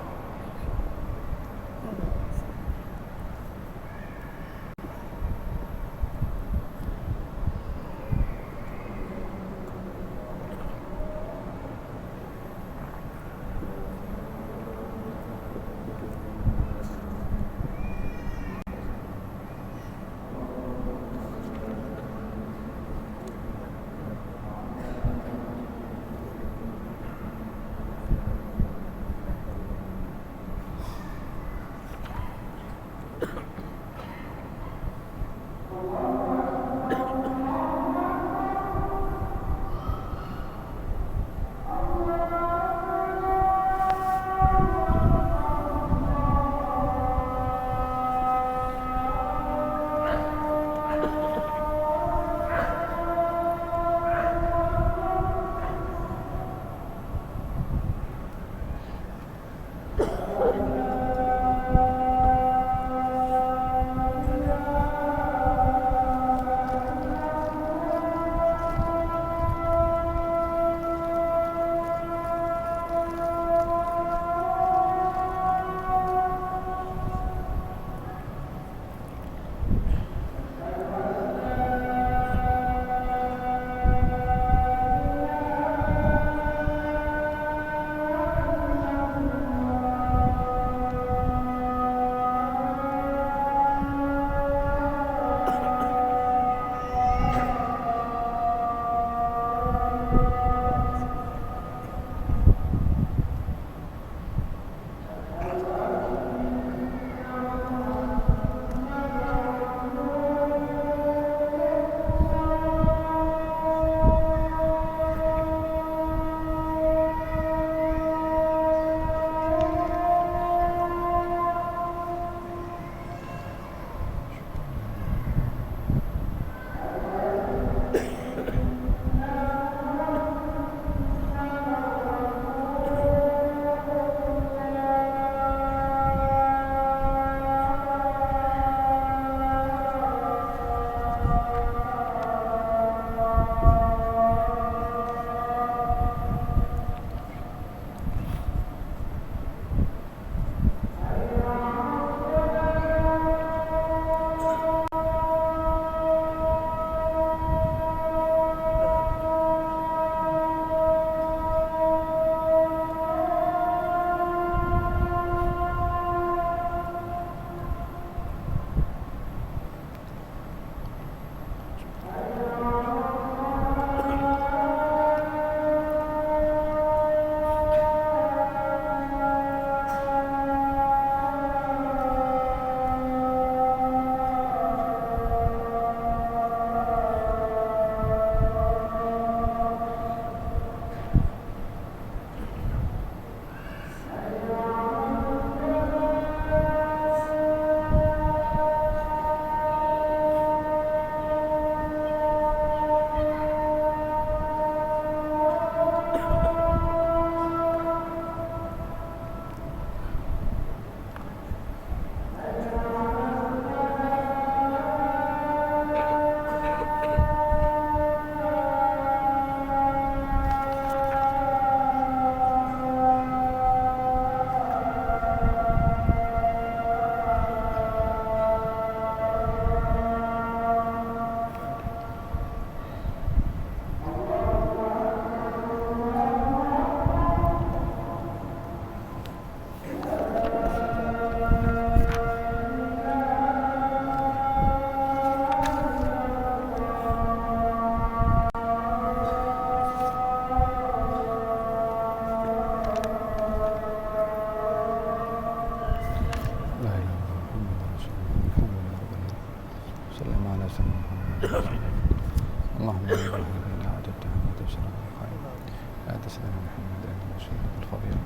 تسلم محمد المشهد الفضيل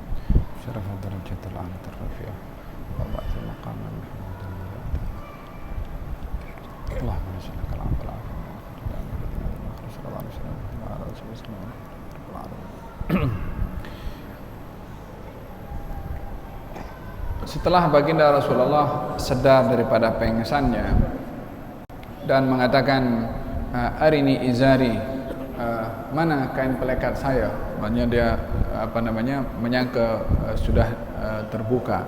شرف الدرجة العالية الرفيعة وبعث المقام محمد اللهم نسأل لك العفو والعافية صلى الله عليه وسلم وعلى آله وصحبه رب العالمين. Setelah baginda Rasulullah sadar daripada pengsannya dan mengatakan, arini izari, mana kain pelekat saya? Maksudnya dia menyangka sudah terbuka,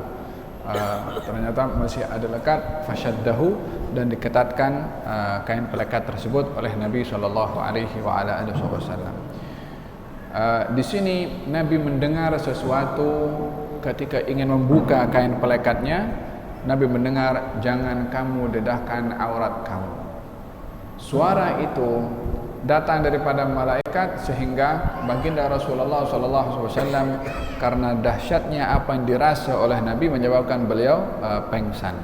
ternyata masih ada lekat. Fashaddahu, dan diketatkan kain pelekat tersebut oleh Nabi sallallahu alaihi wasallam. Di sini Nabi mendengar sesuatu ketika ingin membuka kain pelekatnya. Nabi mendengar, jangan kamu dedahkan aurat kamu. Suara itu datang daripada malaikat sehingga baginda Rasulullah sallallahu alaihi wasallam karena dahsyatnya apa yang dirasa oleh Nabi menyebabkan beliau pengsan.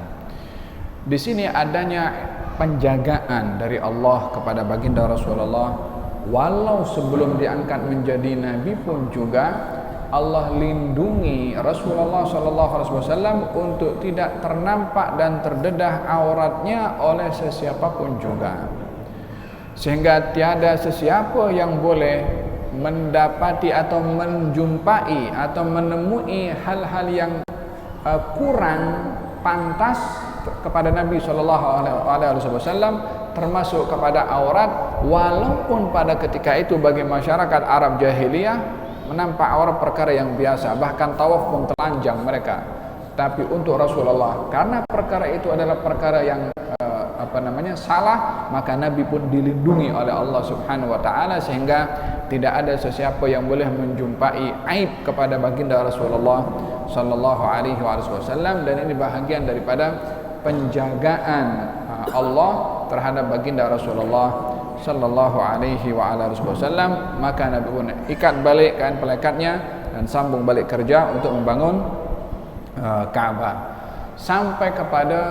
Di sini adanya penjagaan dari Allah kepada baginda Rasulullah, walau sebelum diangkat menjadi nabi pun juga Allah lindungi Rasulullah sallallahu alaihi wasallam untuk tidak ternampak dan terdedah auratnya oleh sesiapapun juga. Sehingga tiada sesiapa yang boleh mendapati atau menjumpai atau menemui hal-hal yang kurang pantas kepada Nabi sallallahu alaihi wasallam, termasuk kepada aurat, walaupun pada ketika itu bagi masyarakat Arab jahiliyah menampak aurat perkara yang biasa, bahkan tawaf pun telanjang mereka. Tapi untuk Rasulullah, karena perkara itu adalah perkara yang salah, maka Nabi pun dilindungi oleh Allah Subhanahu wa taala sehingga tidak ada sesiapa yang boleh menjumpai aib kepada baginda Rasulullah sallallahu alaihi wasallam. Dan ini bahagian daripada penjagaan Allah terhadap baginda Rasulullah sallallahu alaihi wasallam. Maka Nabi pun ikat balik kain pelekatnya dan sambung balik kerja untuk membangun Ka'bah, sampai kepada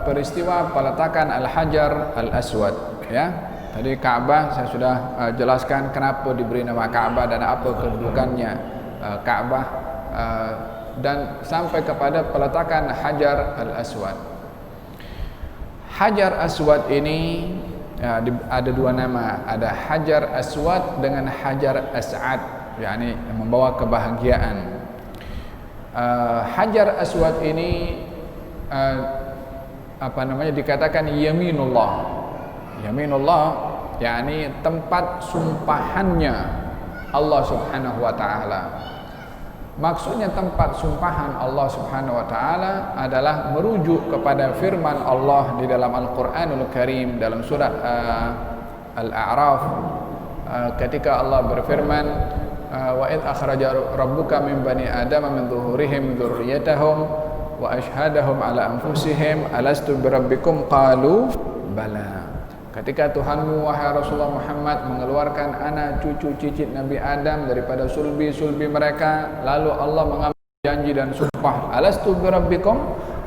peristiwa peletakan Al-Hajar Al-Aswad. Ya, tadi Ka'bah saya sudah jelaskan kenapa diberi nama Ka'bah dan apa kedudukannya Ka'bah, dan sampai kepada peletakan Hajar Al-Aswad. Hajar Aswad ini ada dua nama, ada Hajar Aswad dengan Hajar As'ad, yakni membawa kebahagiaan. Hajar Aswad ini dikatakan yaminullah. Yaminullah yakni tempat sumpahannya Allah Subhanahu wa taala. Maksudnya tempat sumpahan Allah Subhanahu wa taala adalah merujuk kepada firman Allah di dalam Al-Qur'anul Karim dalam surat Al-A'raf, ketika Allah berfirman, wa id akhraja rabbuka min bani adama min zuhurihim dzurriyyatahum wa ashhadahum ala anfusihim alastu birabbikum qalu bala. Ketika Tuhanmu wahai Rasulullah Muhammad mengeluarkan anak cucu cicit Nabi Adam daripada sulbi-sulbi mereka, lalu Allah mengambil janji dan sumpah, alastu birabbikum,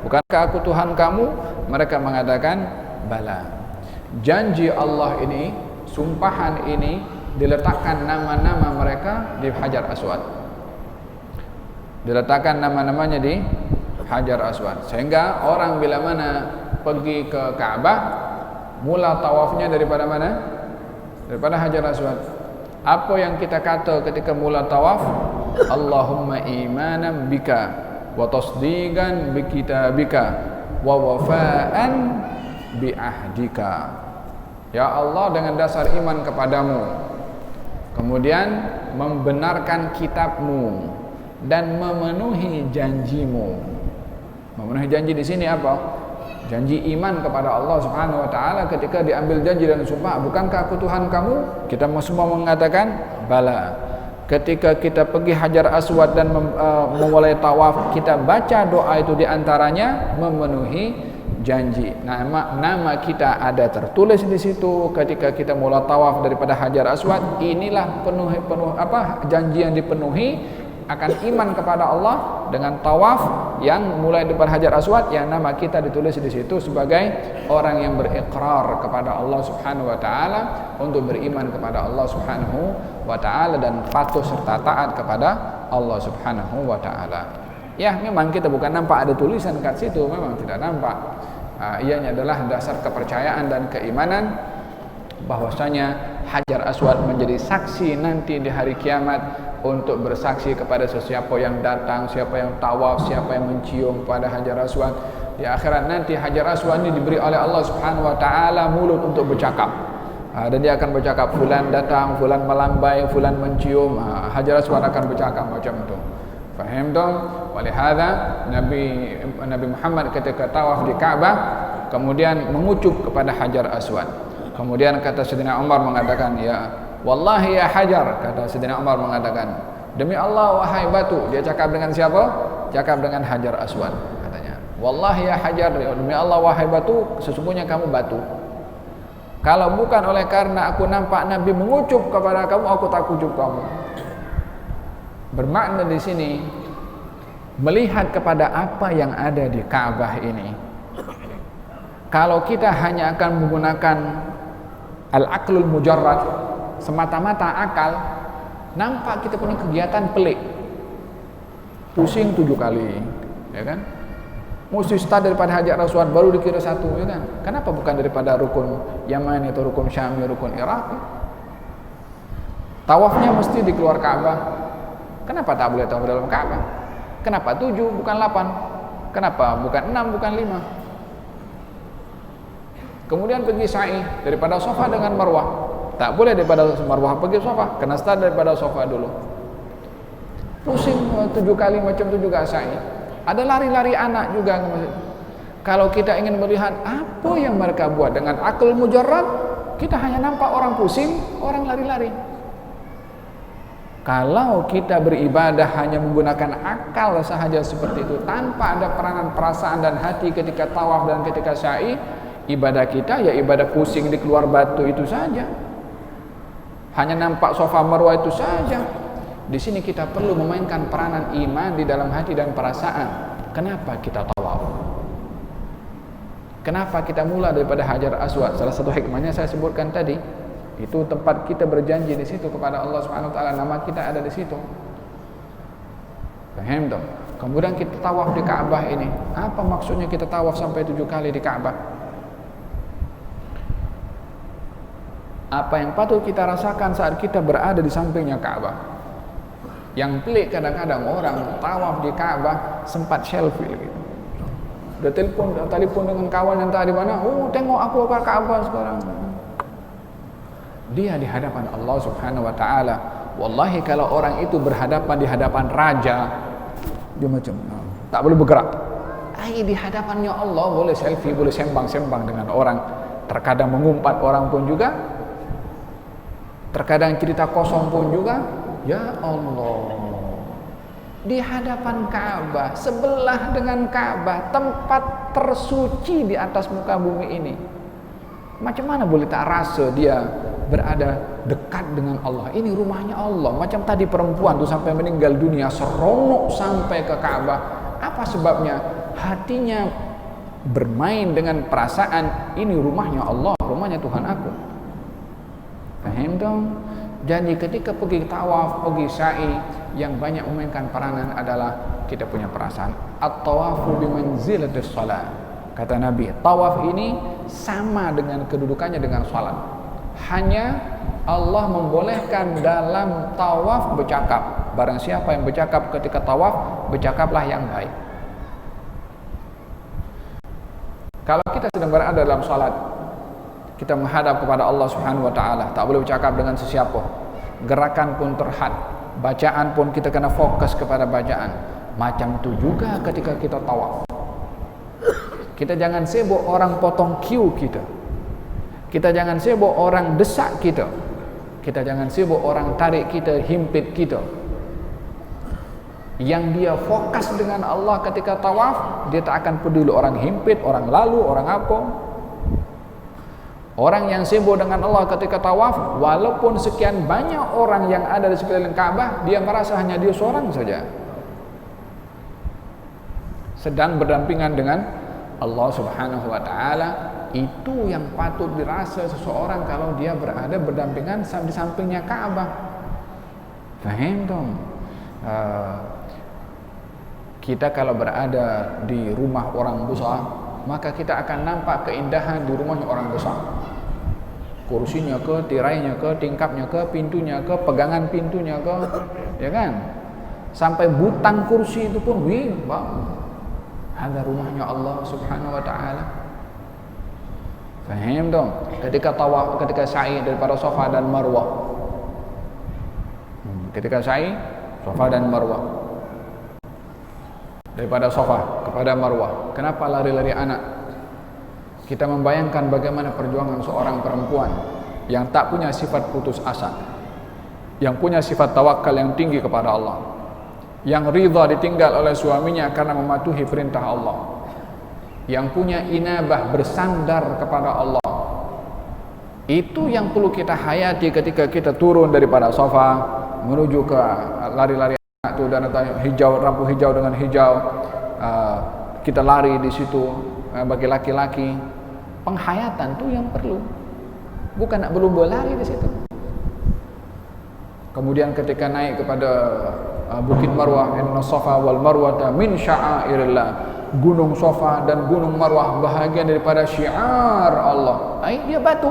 bukankah aku Tuhan kamu? Mereka mengatakan bala. Janji Allah ini, sumpahan ini diletakkan nama-nama mereka di Hajar Aswad. Diletakkan nama-namanya di Hajar Aswad, sehingga orang bila mana pergi ke Ka'bah, mula tawafnya daripada mana? Daripada Hajar Aswad. Apa yang kita kata ketika mula tawaf? Allahumma imanan bika wa tasdiqan bi kitabika wa wafa'an bi ahdika. Ya Allah, dengan dasar iman kepadamu, kemudian membenarkan kitabmu dan memenuhi janjimu. Memenuhi janji di sini apa? Janji iman kepada Allah Subhanahu wa taala. Ketika diambil janji dan sumpah, bukankah aku Tuhan kamu? Kita semua mengatakan bala. Ketika kita pergi Hajar Aswad dan memulai tawaf, kita baca doa itu, di antaranya memenuhi janji. Nama kita ada tertulis di situ ketika kita mulai tawaf daripada Hajar Aswad. Inilah janji yang dipenuhi akan iman kepada Allah dengan tawaf yang mulai depan Hajar Aswad, yang nama kita ditulis di situ sebagai orang yang berikrar kepada Allah Subhanahu wa taala, untuk beriman kepada Allah Subhanahu wa taala dan patuh serta taat kepada Allah Subhanahu wa taala. Ya, memang kita bukan nampak ada tulisan kat situ, memang tidak nampak. Ianya adalah dasar kepercayaan dan keimanan bahwasanya Hajar Aswad menjadi saksi nanti di hari kiamat, untuk bersaksi kepada sesiapa yang datang, siapa yang tawaf, siapa yang mencium pada Hajar Aswad. Di akhirat nanti Hajar Aswad ini diberi oleh Allah Subhanahu wa taala mulut untuk bercakap. Dan dia akan bercakap, fulan datang, fulan melambai, fulan mencium. Hajar Aswad akan bercakap macam itu. Faham dong? Walihada Nabi Muhammad ketika tawaf di Ka'bah kemudian mengucup kepada Hajar Aswad. Kemudian kata Sayyidina Umar mengatakan, ya wallahi ya Hajar, kata Sayyidina Umar mengatakan, demi Allah wahai batu. Dia cakap dengan siapa? Cakap dengan Hajar Aswad, katanya, wallahi ya Hajar, demi Allah wahai batu, sesungguhnya kamu batu. Kalau bukan oleh karena aku nampak Nabi mengucup kepada kamu, aku tak ucup kamu. Bermakna di sini melihat kepada apa yang ada di Ka'bah ini. Kalau kita hanya akan menggunakan al-aqlul mujarrad, semata-mata akal, nampak kita punya kegiatan pelik. Pusing 7 kali, ya kan? Mesti start daripada Hajar Aswad baru dikira satu, ya kan? Kenapa bukan daripada rukun Yamani atau rukun Syami, rukun Iraq? Tawafnya mesti di keluar Ka'bah. Kenapa tak boleh tawaf dalam Ka'bah? Kenapa 7 bukan 8? Kenapa bukan 6 bukan 5? Kemudian pergi sa'i daripada Safa dengan Marwah. Tak boleh daripada Marwah pergi Safa, kena start daripada Safa dulu. Pusing 7 kali macam tu juga sa'i. Ada lari-lari anak juga. Kalau kita ingin melihat apa yang mereka buat dengan akal mujarrad, kita hanya nampak orang pusing, orang lari-lari. Kalau kita beribadah hanya menggunakan akal sahaja seperti itu, tanpa ada peranan perasaan dan hati ketika tawaf dan ketika sa'i, ibadah kita ya ibadah pusing di keluar batu itu saja. Hanya nampak Safa Marwah itu saja. Di sini kita perlu memainkan peranan iman di dalam hati dan perasaan. Kenapa kita tawaf? Kenapa kita mula daripada Hajar Aswad? Salah satu hikmahnya saya sebutkan tadi. Itu tempat kita berjanji di situ kepada Allah Subhanahu wa taala, nama kita ada di situ. Paham dong? Kemudian kita tawaf di Ka'bah ini. Apa maksudnya kita tawaf sampai 7 kali di Ka'bah? Apa yang patut kita rasakan saat kita berada di sampingnya Ka'bah? Yang pelik kadang-kadang orang tawaf di Ka'bah sempat selfie gitu. Udah telepon dengan kawan yang tadi mana, oh tengok aku ke Ka'bah sekarang. Dia di hadapan Allah Subhanahu wa taala. Wallahi kalau orang itu berhadapan di hadapan raja, dia macam tak boleh bergerak. Di hadapannya Allah boleh selfie, boleh sembang-sembang dengan orang. Terkadang mengumpat orang pun juga. Terkadang cerita kosong pun juga. Ya Allah, di hadapan Ka'bah, sebelah dengan Ka'bah, tempat tersuci di atas muka bumi ini. Macam mana boleh tak rasa dia berada dekat dengan Allah? Ini rumahnya Allah. Macam tadi perempuan tu sampai meninggal dunia seronok sampai ke Ka'bah. Apa sebabnya? Hatinya bermain dengan perasaan ini rumahnya Allah, rumahnya Tuhan aku. Faham dong? Jadi ketika pergi tawaf, pergi sa'i, yang banyak memainkan peranan adalah kita punya perasaan. At-tawafu bimanzilatis shalah. Kata Nabi, tawaf ini sama dengan kedudukannya dengan salat. Hanya Allah membolehkan dalam tawaf bercakap. Barang siapa yang bercakap ketika tawaf, bercakaplah yang baik. Kalau kita sedang berada dalam salat, kita menghadap kepada Allah Subhanahu wa taala, tak boleh bercakap dengan sesiapa. Gerakan pun terhad, bacaan pun kita kena fokus kepada bacaan. Macam itu juga ketika kita tawaf. Kita jangan sibuk orang potong queue kita. Kita jangan sibuk orang desak kita. Kita jangan sibuk orang tarik kita, himpit kita. Yang dia fokus dengan Allah ketika tawaf, dia tak akan peduli orang himpit, orang lalu, orang apa. Orang yang sibuk dengan Allah ketika tawaf, walaupun sekian banyak orang yang ada di sekeliling Ka'bah, dia merasa hanya dia seorang saja, sedang berdampingan dengan Allah Subhanahu wa Ta'ala. Itu yang patut dirasa seseorang kalau dia berada berdampingan di sampingnya Ka'bah. Faham dong? Kita kalau berada di rumah orang besar, maka kita akan nampak keindahan di rumahnya orang besar. Kursinya ke, tirainya ke, tingkapnya ke, pintunya ke, pegangan pintunya ke, ya kan? Sampai butang kursi itu pun, wih, ada rumahnya Allah Subhanahu wa Ta'ala. Faham dong? Ketika tawaf, ketika sa'i daripada Safa dan Marwah. Ketika sa'i, Safa dan Marwah. Daripada Safa kepada Marwah. Kenapa lari-lari anak? Kita membayangkan bagaimana perjuangan seorang perempuan yang tak punya sifat putus asa, yang punya sifat tawakal yang tinggi kepada Allah, yang ridha ditinggal oleh suaminya karena mematuhi perintah Allah, yang punya inabah bersandar kepada Allah. Itu yang perlu kita hayati ketika kita turun daripada Safa menuju ke lari-lari anak itu, dan hijau, lampu hijau dengan hijau, kita lari di situ. Bagi laki-laki, penghayatan itu yang perlu, bukan nak berlari di situ. Kemudian ketika naik kepada Bukit Marwah, inna Safa wal Marwata min sya'airillah, Gunung Safa dan Gunung Marwah bahagian daripada syiar Allah. Dia batu,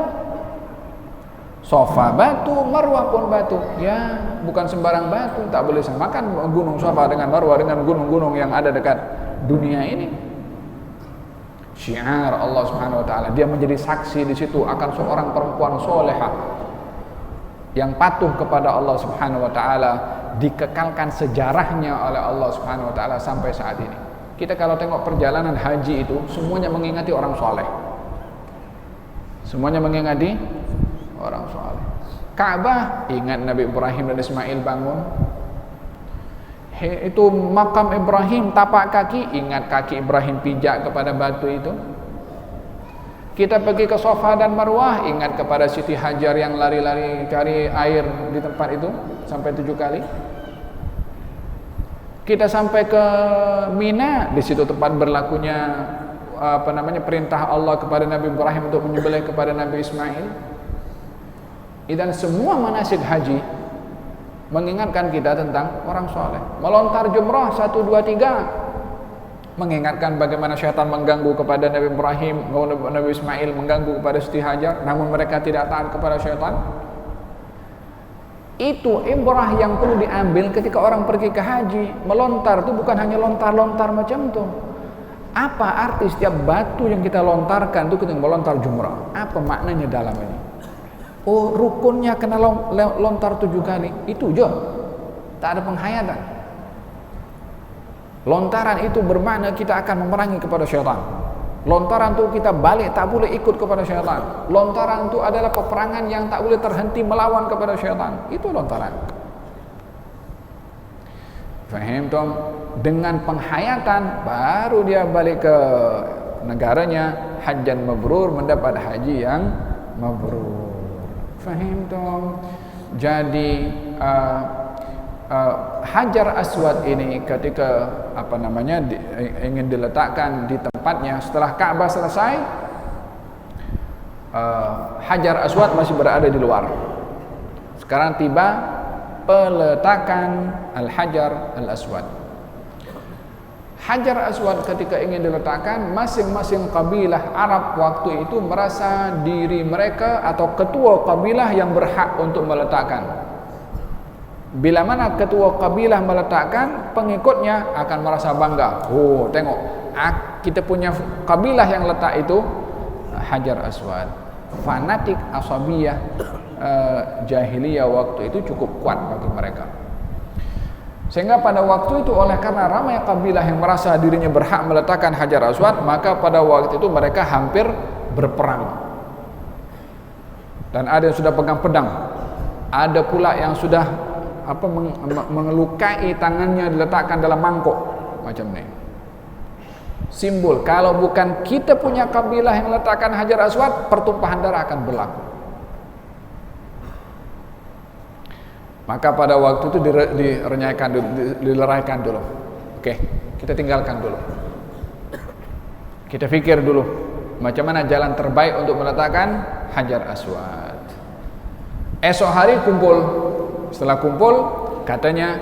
Safa batu, Marwah pun batu. Ya, bukan sembarang batu, tak boleh samakan Gunung Safa dengan Marwah dengan gunung-gunung yang ada dekat dunia ini. Syiar Allah Subhanahu wa Ta'ala. Dia menjadi saksi di situ akan seorang perempuan solehah yang patuh kepada Allah Subhanahu wa Ta'ala, dikekalkan sejarahnya oleh Allah Subhanahu wa Ta'ala sampai saat ini. Kita kalau tengok perjalanan haji itu, semuanya mengingati orang soleh. Semuanya mengingati orang soleh. Ka'bah, ingat Nabi Ibrahim dan Ismail bangun. Itu makam Ibrahim, tapak kaki, ingat kaki Ibrahim pijak kepada batu itu. Kita pergi ke Safa dan Marwah, ingat kepada Siti Hajar yang lari-lari cari air di tempat itu sampai 7 kali. Kita sampai ke Mina, di situ tempat berlakunya perintah Allah kepada Nabi Ibrahim untuk menyembelih kepada Nabi Ismail. Dan semua manasik haji mengingatkan kita tentang orang soleh. Melontar jumrah 1, 2, 3 mengingatkan bagaimana syaitan mengganggu kepada Nabi Ibrahim, Nabi Ismail mengganggu kepada Siti Hajar, namun mereka tidak taat kepada syaitan. Itu ibrah yang perlu diambil ketika orang pergi ke haji. Melontar itu bukan hanya lontar-lontar macam itu. Apa arti setiap batu yang kita lontarkan itu ketika melontar jumrah? Apa maknanya dalam ini? Oh, rukunnya kena lontar 7 kali. Itu je. Tak ada penghayatan. Lontaran itu bermakna kita akan memerangi kepada syaitan. Lontaran itu kita balik, tak boleh ikut kepada syaitan. Lontaran itu adalah peperangan yang tak boleh terhenti melawan kepada syaitan. Itu lontaran. Faham toh? Dengan penghayatan baru dia balik ke negaranya, hajjan mabrur, mendapat haji yang mabrur. Faham toh? Jadi Hajar Aswad ini ketika ingin diletakkan di tempatnya setelah Ka'bah selesai, Hajar Aswad masih berada di luar. Sekarang tiba peletakan Al-Hajar Al-Aswad. Hajar Aswad ketika ingin diletakkan, masing-masing kabilah Arab waktu itu merasa diri mereka atau ketua kabilah yang berhak untuk meletakkan. Bila mana ketua kabilah meletakkan, pengikutnya akan merasa bangga. Oh, tengok, kita punya kabilah yang letak itu Hajar Aswad. Fanatik asabiyah jahiliyah waktu itu cukup kuat bagi mereka. Sehingga pada waktu itu, oleh karena ramai kabilah yang merasa dirinya berhak meletakkan Hajar Aswad, maka pada waktu itu mereka hampir berperang. Dan ada yang sudah pegang pedang, ada pula yang sudah mengelukai tangannya diletakkan dalam mangkuk macam ni. Simbol, kalau bukan kita punya kabilah yang letakkan Hajar Aswad, pertumpahan darah akan berlaku. Maka pada waktu itu dileraikan dulu. Oke, kita tinggalkan dulu. Kita pikir dulu macam mana jalan terbaik untuk meletakkan Hajar Aswad. Esok hari kumpul. Setelah kumpul, katanya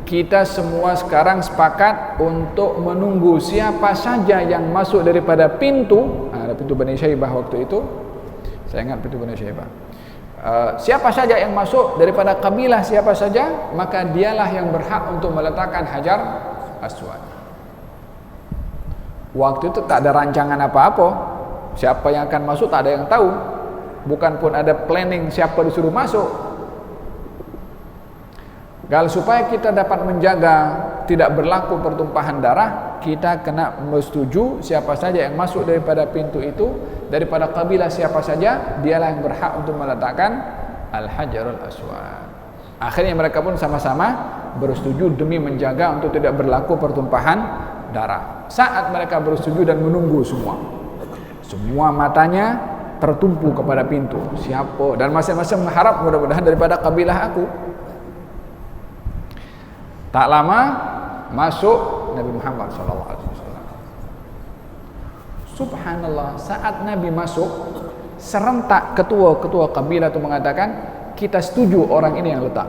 kita semua sekarang sepakat untuk menunggu siapa saja yang masuk daripada pintu. Ada pintu Bani Syaibah waktu itu. Saya ingat pintu Bani Syaibah. Siapa saja yang masuk daripada kabilah siapa saja, maka dialah yang berhak untuk meletakkan Hajar Aswad. Waktu itu tak ada rancangan apa-apa. Siapa yang akan masuk tak ada yang tahu. Bukan pun ada planning siapa disuruh masuk. Kalau supaya kita dapat menjaga tidak berlaku pertumpahan darah, kita kena setuju siapa saja yang masuk daripada pintu itu, daripada kabilah siapa saja, dialah yang berhak untuk meletakkan Al-Hajarul Aswad. Akhirnya mereka pun sama-sama bersetuju demi menjaga untuk tidak berlaku pertumpahan darah. Saat mereka bersetuju dan menunggu semua matanya tertumpu kepada pintu. Siapa? Dan masing-masing mengharap mudah-mudahan daripada kabilah aku. Tak lama masuk Nabi Muhammad SAW. Subhanallah, saat Nabi masuk, serentak ketua-ketua kabilah itu mengatakan, kita setuju orang ini yang letak.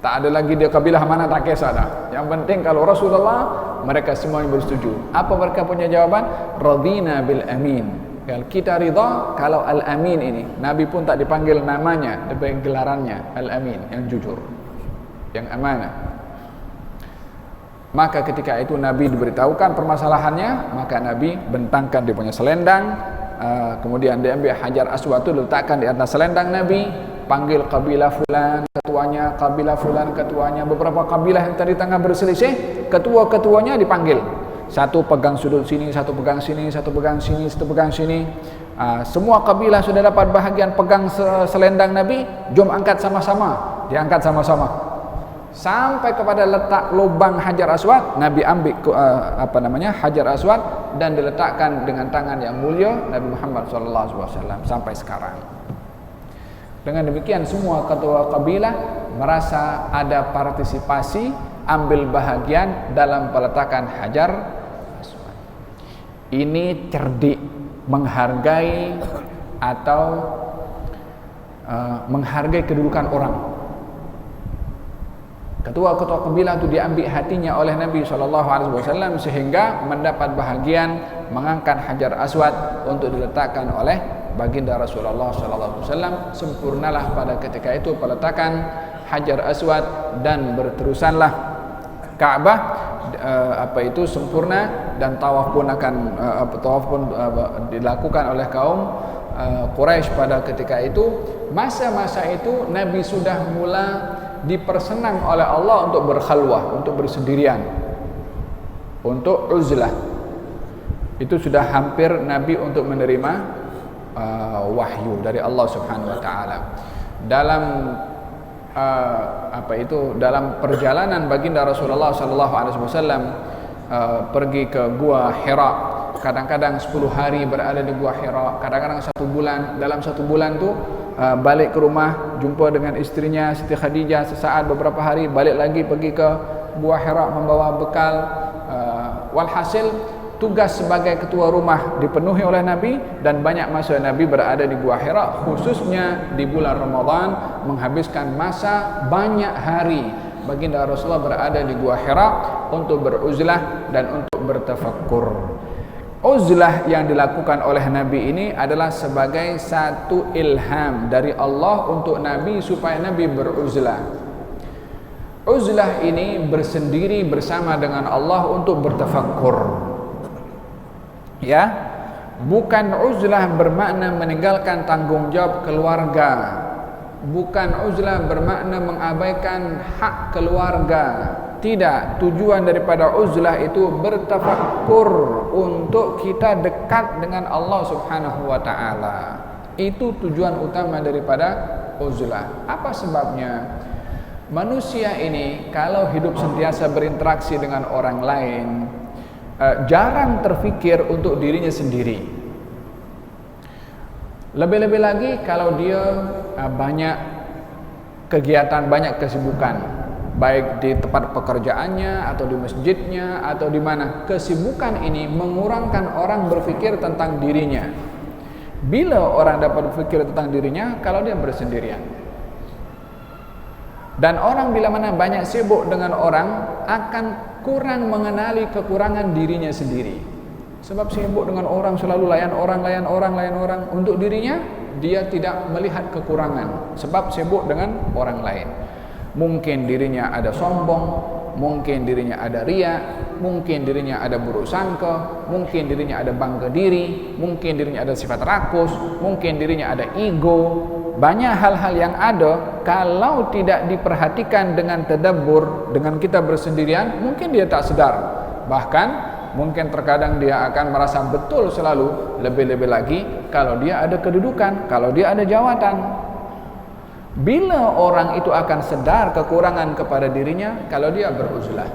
Tak ada lagi dia kabilah mana, tak kisah dah. Yang penting kalau Rasulullah, mereka semua yang bersetuju. Apa mereka punya jawaban? Radina bil amin. Kalau kita ridha kalau al-amin ini, Nabi pun tak dipanggil namanya, dipanggil gelarannya al-amin, yang jujur, yang amanah. Maka ketika itu Nabi diberitahukan permasalahannya, maka Nabi bentangkan dia punya selendang, kemudian dia ambil Hajar Aswad itu letakkan di atas selendang Nabi, panggil kabilah fulan ketuanya, kabilah fulan ketuanya. Beberapa kabilah yang tadi tengah berselisih, ketua-ketuanya dipanggil. Satu pegang sudut sini, satu pegang sini, satu pegang sini, satu pegang sini. Semua kabilah sudah dapat bahagian pegang selendang Nabi, jom angkat sama-sama. Diangkat sama-sama. Sampai kepada letak lubang Hajar Aswad, Nabi ambil Hajar Aswad dan diletakkan dengan tangan yang mulia Nabi Muhammad SAW sampai sekarang. Dengan demikian semua ketua kabilah merasa ada partisipasi, ambil bahagian dalam peletakan Hajar Aswad. Ini cerdik, menghargai atau menghargai kedudukan orang. Ketua-ketua kabilah itu diambil hatinya oleh Nabi SAW sehingga mendapat bahagian mengangkat Hajar Aswad untuk diletakkan oleh baginda Rasulullah SAW. Sempurnalah pada ketika itu peletakan Hajar Aswad dan berterusanlah Ka'bah sempurna, dan tawaf pun dilakukan oleh kaum Quraisy pada ketika itu. Masa-masa itu Nabi sudah mula dipersenang oleh Allah untuk berkhalwah, untuk bersendirian, untuk uzlah. Itu sudah hampir Nabi untuk menerima wahyu dari Allah Subhanahu wa taala. Dalam perjalanan baginda Rasulullah sallallahu alaihi wasallam pergi ke Gua Hira, kadang-kadang 10 hari berada di Gua Hira, kadang-kadang 1 bulan. Dalam 1 bulan tu balik ke rumah, jumpa dengan istrinya Siti Khadijah sesaat, beberapa hari balik lagi pergi ke Gua Hira membawa bekal. Walhasil tugas sebagai ketua rumah dipenuhi oleh Nabi, dan banyak masa Nabi berada di Gua Hira, khususnya di bulan Ramadan, menghabiskan masa banyak hari baginda Rasulullah berada di Gua Hira untuk beruzlah dan untuk bertafakkur. Uzlah yang dilakukan oleh Nabi ini adalah sebagai satu ilham dari Allah untuk Nabi supaya Nabi beruzlah. Uzlah ini bersendiri bersama dengan Allah untuk bertafakkur. Ya, bukan uzlah bermakna meninggalkan tanggung jawab keluarga. Bukan uzlah bermakna mengabaikan hak keluarga. Tidak, tujuan daripada uzlah itu bertafakkur untuk kita dekat dengan Allah Subhanahu wa taala. Itu tujuan utama daripada uzlah. Apa sebabnya? Manusia ini kalau hidup sentiasa berinteraksi dengan orang lain, jarang terfikir untuk dirinya sendiri. Lebih-lebih lagi kalau dia banyak kegiatan, banyak kesibukan, baik di tempat pekerjaannya atau di masjidnya atau di mana. Kesibukan ini mengurangkan orang berfikir tentang dirinya. Bila orang dapat berfikir tentang dirinya kalau dia bersendirian. Dan orang bila mana banyak sibuk dengan orang akan kurang mengenali kekurangan dirinya sendiri. Sebab sibuk dengan orang, selalu layan orang. Untuk dirinya dia tidak melihat kekurangan sebab sibuk dengan orang lain. Mungkin dirinya ada sombong, mungkin dirinya ada riya, mungkin dirinya ada buruk sangka, mungkin dirinya ada bangga diri, mungkin dirinya ada sifat rakus, mungkin dirinya ada ego. Banyak hal-hal yang ada kalau tidak diperhatikan dengan tadabbur, dengan kita bersendirian, mungkin dia tak sedar. Bahkan mungkin terkadang dia akan merasa betul selalu. Lebih-lebih lagi kalau dia ada kedudukan, kalau dia ada jawatan. Bila orang itu akan sedar kekurangan kepada dirinya kalau dia beruzlah.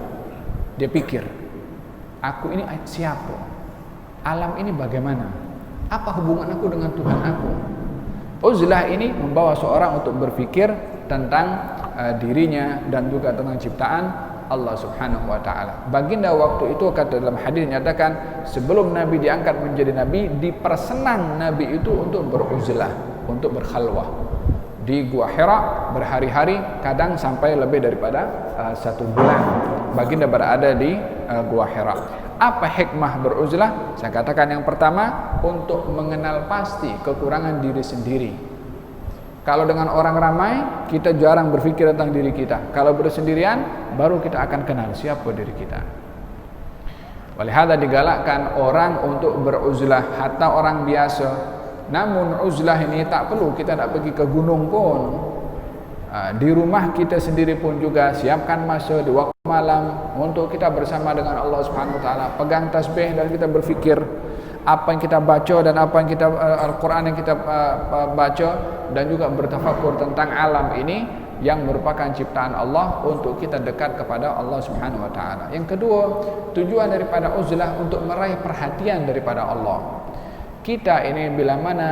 Dia pikir, aku ini siapa? Alam ini bagaimana? Apa hubungan aku dengan Tuhan aku? Uzlah ini membawa seorang untuk berfikir tentang dirinya dan juga tentang ciptaan Allah Subhanahu wa taala. Baginda waktu itu kata dalam hadis nyatakan sebelum Nabi diangkat menjadi nabi, dipersenang Nabi itu untuk beruzlah, untuk berkhalwah di Gua Hira berhari-hari, kadang sampai lebih daripada 1 bulan baginda berada di Gua Hira. Apa hikmah beruzlah? Saya katakan yang pertama, untuk mengenal pasti kekurangan diri sendiri. Kalau dengan orang ramai, kita jarang berpikir tentang diri kita. Kalau bersendirian, baru kita akan kenal siapa diri kita. Walihada digalakkan orang untuk beruzlah, hatta orang biasa. Namun uzlah ini tak perlu kita nak pergi ke gunung pun. Di rumah kita sendiri pun juga siapkan masa di waktu malam untuk kita bersama dengan Allah Subhanahu wa taala, pegang tasbih dan kita berfikir apa yang kita baca dan apa yang kita Al-Quran yang kita baca, dan juga bertafakur tentang alam ini yang merupakan ciptaan Allah untuk kita dekat kepada Allah Subhanahu wa taala. Yang kedua, tujuan daripada uzlah untuk meraih perhatian daripada Allah. Kita ini bila mana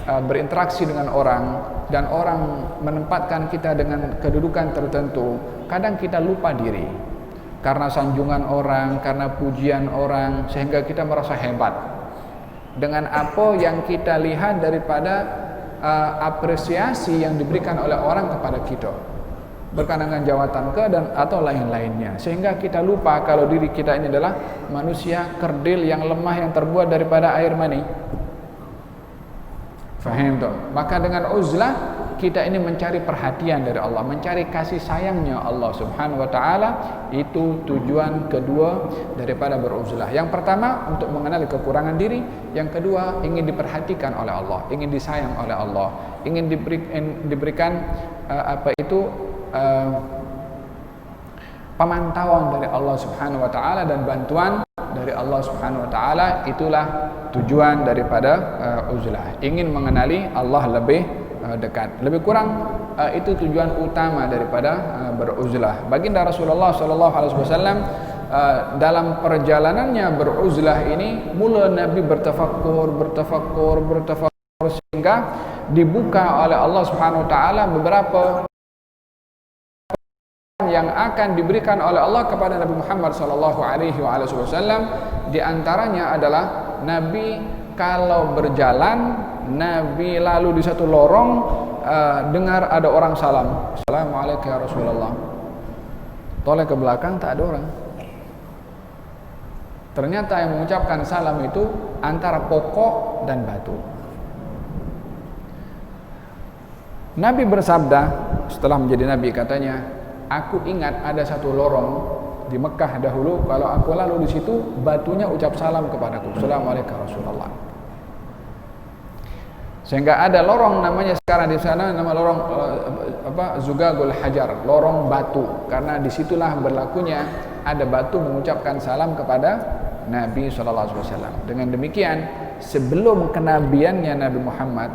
berinteraksi dengan orang dan orang menempatkan kita dengan kedudukan tertentu, kadang kita lupa diri karena sanjungan orang, karena pujian orang, sehingga kita merasa hebat dengan apa yang kita lihat daripada apresiasi yang diberikan oleh orang kepada kita, berkenaan dengan jawatan ke dan atau lain-lainnya, sehingga kita lupa kalau diri kita ini adalah manusia kerdil yang lemah yang terbuat daripada air mani. Faham tak? Maka dengan uzlah kita ini mencari perhatian dari Allah, mencari kasih sayangnya Allah Subhanahu wa taala. Itu tujuan kedua daripada beruzlah. Yang pertama untuk mengenali kekurangan diri, yang kedua ingin diperhatikan oleh Allah, ingin disayang oleh Allah, ingin diberikan pemantauan dari Allah Subhanahu wa taala dan bantuan dari Allah Subhanahu wa taala. Itulah tujuan daripada uzlah, ingin mengenali Allah lebih dekat. Lebih kurang itu tujuan utama daripada beruzlah. Baginda Rasulullah sallallahu alaihi wasallam dalam perjalanannya beruzlah ini, mula Nabi bertafakkur sehingga dibuka oleh Allah Subhanahu wa taala beberapa yang akan diberikan oleh Allah kepada Nabi Muhammad sallallahu alaihi wasallam. Di antaranya adalah Nabi kalau berjalan, Nabi lalu di satu lorong dengar ada orang salam, "Assalamualaikum ya Rasulullah." Toleh ke belakang tak ada orang. Ternyata yang mengucapkan salam itu antara pokok dan batu. Nabi bersabda setelah menjadi Nabi, katanya, "Aku ingat ada satu lorong di Mekah dahulu, kalau aku lalu di situ, batunya ucap salam kepadaku, Assalamualaikum Rasulullah." Sehingga ada lorong namanya sekarang di sana, nama lorong Zugagul Hajar, lorong batu, karena disitulah berlakunya ada batu mengucapkan salam kepada Nabi SAW. Dengan demikian, sebelum kenabiannya Nabi Muhammad,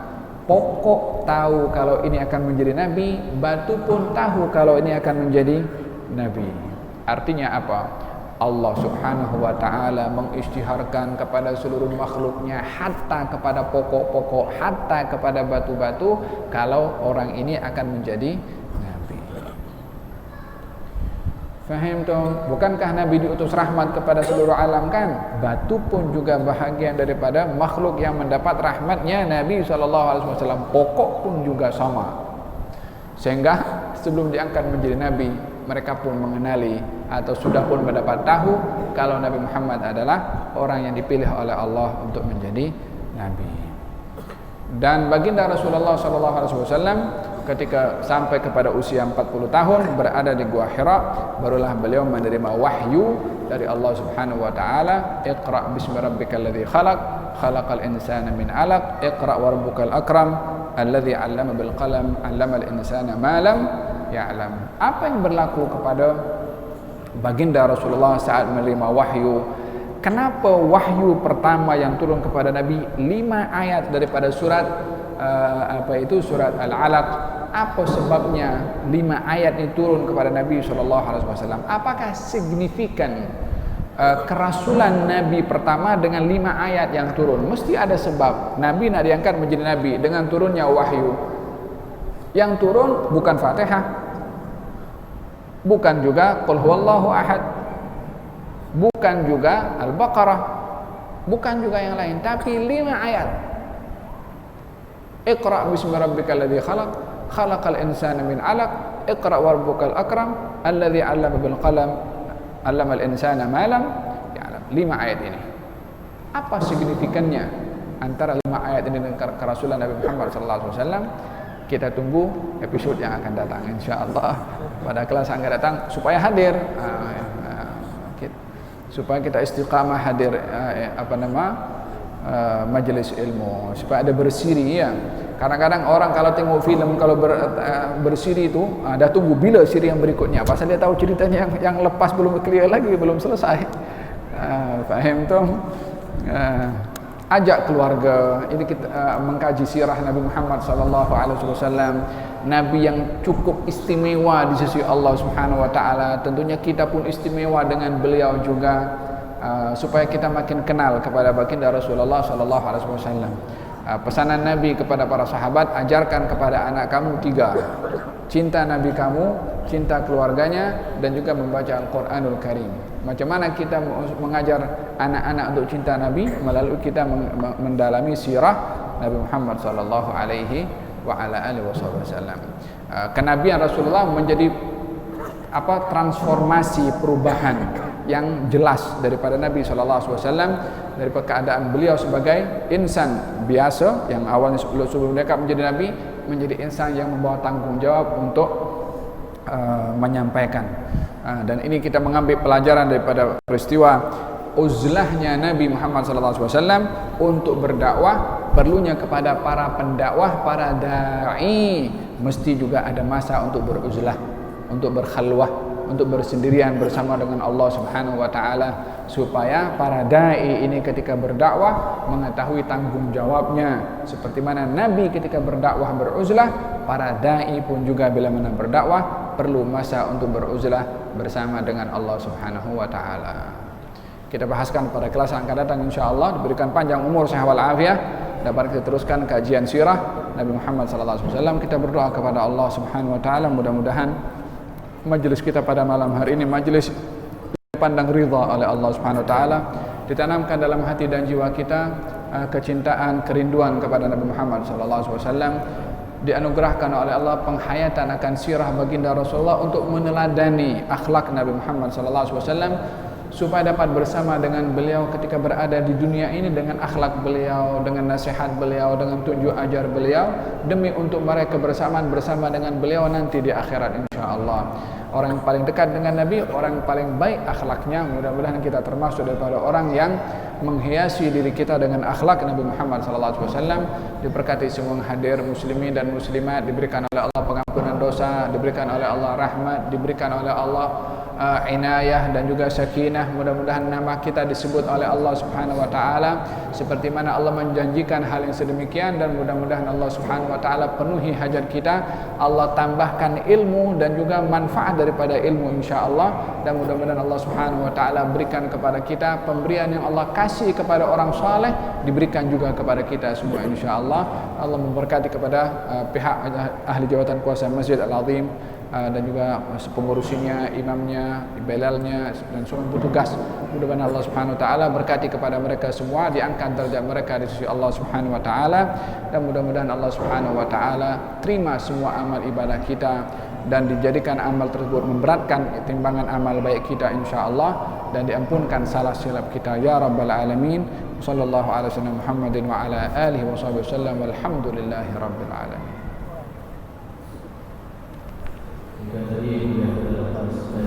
pokok tahu kalau ini akan menjadi Nabi, batu pun tahu kalau ini akan menjadi Nabi. Artinya apa? Allah subhanahu wa ta'ala mengisytiharkan kepada seluruh makhluknya, hatta kepada pokok-pokok, hatta kepada batu-batu, kalau orang ini akan menjadi Nabi. Faham tuh? Bukankah Nabi diutus rahmat kepada seluruh alam kan? Batu pun juga bahagian daripada makhluk yang mendapat rahmatnya Nabi SAW. Pokok pun juga sama. Sehingga sebelum diangkat menjadi Nabi, mereka pun mengenali atau sudah pun mendapat tahu kalau Nabi Muhammad adalah orang yang dipilih oleh Allah untuk menjadi Nabi. Dan baginda Rasulullah SAW ketika sampai kepada usia 40 tahun berada di Gua Hira, barulah beliau menerima wahyu dari Allah Subhanahu wa taala, "Iqra bismi rabbikal ladzi khalaq, khalaqal insana min 'alaq, iqra wa rabbukal akram, alladzi 'allama bil qalam, 'allamal insana ma lam ya'lam." Apa yang berlaku kepada baginda Rasulullah saat menerima wahyu? Kenapa wahyu pertama yang turun kepada Nabi 5 ayat daripada surat surat Al-Alaq? Apa sebabnya 5 ayat ini turun kepada Nabi SAW? Apakah signifikan kerasulan Nabi pertama dengan 5 ayat yang turun? Mesti ada sebab. Nabi nak diangkat menjadi Nabi dengan turunnya wahyu. Yang turun bukan Fatihah, bukan juga Qul huwallahu ahad, bukan juga Al-Baqarah, bukan juga yang lain, tapi 5 ayat. Iqra bismi rabbikal ladzi khalaq, khalaqal insana min 'alaq, iqra wa rabbukal akram, alladzi 'allama bil qalam, 'allamal insana ma lam ya'lam. 5 ayat ini. Apa signifikannya antara 5 ayat ini dengan kerasulan Nabi Muhammad SAW? Kita tunggu episode yang akan datang, insyaallah pada kelas yang akan datang, supaya hadir, supaya kita istiqamah hadir majelis ilmu, supaya ada bersiri ya. Kadang-kadang orang kalau tengok film, kalau bersiri itu dah tunggu bila siri yang berikutnya, pasal dia tahu ceritanya yang lepas belum clear lagi, belum selesai. Faham tu? Ajak keluarga. Ini kita mengkaji sirah Nabi Muhammad SAW, Nabi yang cukup istimewa di sisi Allah Subhanahu wa taala. Tentunya kita pun istimewa dengan beliau juga, supaya kita makin kenal kepada baginda Rasulullah SAW. Pesanan Nabi kepada para sahabat, ajarkan kepada anak kamu 3: cinta Nabi kamu, cinta keluarganya, dan juga membaca Al-Quranul Karim. Macam mana kita mengajar anak-anak untuk cinta Nabi? Melalui kita mendalami sirah Nabi Muhammad sallallahu alaihi wa ala alihi wasallam. Kenabian Rasulullah menjadi transformasi, perubahan yang jelas daripada Nabi sallallahu alaihi wasallam, daripada keadaan beliau sebagai insan biasa yang awalnya sebelum mereka menjadi nabi, menjadi insan yang membawa tanggung jawab untuk menyampaikan. Dan ini kita mengambil pelajaran daripada peristiwa uzlahnya Nabi Muhammad SAW untuk berdakwah. Perlunya kepada para pendakwah, para da'i, mesti juga ada masa untuk beruzlah, untuk berkhalwah, untuk bersendirian bersama dengan Allah Subhanahu wa taala, supaya para dai ini ketika berdakwah mengetahui tanggung jawabnya. Seperti mana Nabi ketika berdakwah beruzlah, para dai pun juga bila mana berdakwah perlu masa untuk beruzlah bersama dengan Allah Subhanahu wa taala. Kita bahaskan pada kelas yang akan datang, insyaallah, diberikan panjang umur, sehat wal afiat, dapat kita teruskan kajian sirah Nabi Muhammad sallallahu alaihi wasallam. Kita berdoa kepada Allah Subhanahu wa taala, mudah-mudahan majlis kita pada malam hari ini majlis pandang ridha oleh Allah Subhanahu wa taala, ditanamkan dalam hati dan jiwa kita kecintaan, kerinduan kepada Nabi Muhammad sallallahu alaihi wasallam, dianugerahkan oleh Allah penghayatan akan sirah baginda Rasulullah untuk meneladani akhlak Nabi Muhammad sallallahu alaihi wasallam, supaya dapat bersama dengan beliau ketika berada di dunia ini, dengan akhlak beliau, dengan nasihat beliau, dengan tunjuk ajar beliau, demi untuk mereka kebersamaan bersama dengan beliau nanti di akhirat, insyaallah. Orang yang paling dekat dengan Nabi, orang yang paling baik akhlaknya. Mudah-mudahan kita termasuk daripada orang yang menghiasi diri kita dengan akhlak Nabi Muhammad SAW. Diberkati semua hadir muslimin dan muslimat, diberikan oleh Allah pengampunan dosa, diberikan oleh Allah rahmat, diberikan oleh Allah inayah dan juga sakinah. Mudah-mudahan nama kita disebut oleh Allah Subhanahu wa taala seperti mana Allah menjanjikan hal yang sedemikian, dan mudah-mudahan Allah Subhanahu wa taala penuhi hajat kita. Allah tambahkan ilmu dan juga manfaat daripada ilmu insyaallah, dan mudah-mudahan Allah Subhanahu wa taala berikan kepada kita pemberian yang Allah kasih kepada orang saleh diberikan juga kepada kita semua insyaallah. Allah memberkati kepada pihak ahli jawatan kuasa Masjid Al-Azim dan juga pengurusinya, imamnya, belalnya, dan semua petugas. Mudah-mudahan Allah Subhanahu wa taala berkati kepada mereka semua, diangkat derajat mereka di sisi Allah Subhanahu wa taala, dan mudah-mudahan Allah Subhanahu wa taala terima semua amal ibadah kita dan dijadikan amal tersebut memberatkan timbangan amal baik kita insyaallah, dan diampunkan salah silap kita ya rabbal alamin. Sallallahu alaihi wasallam Muhammadin wa ala alihi wasallam walhamdulillahi rabbil alamin. Jika tadi sudah datang sesuai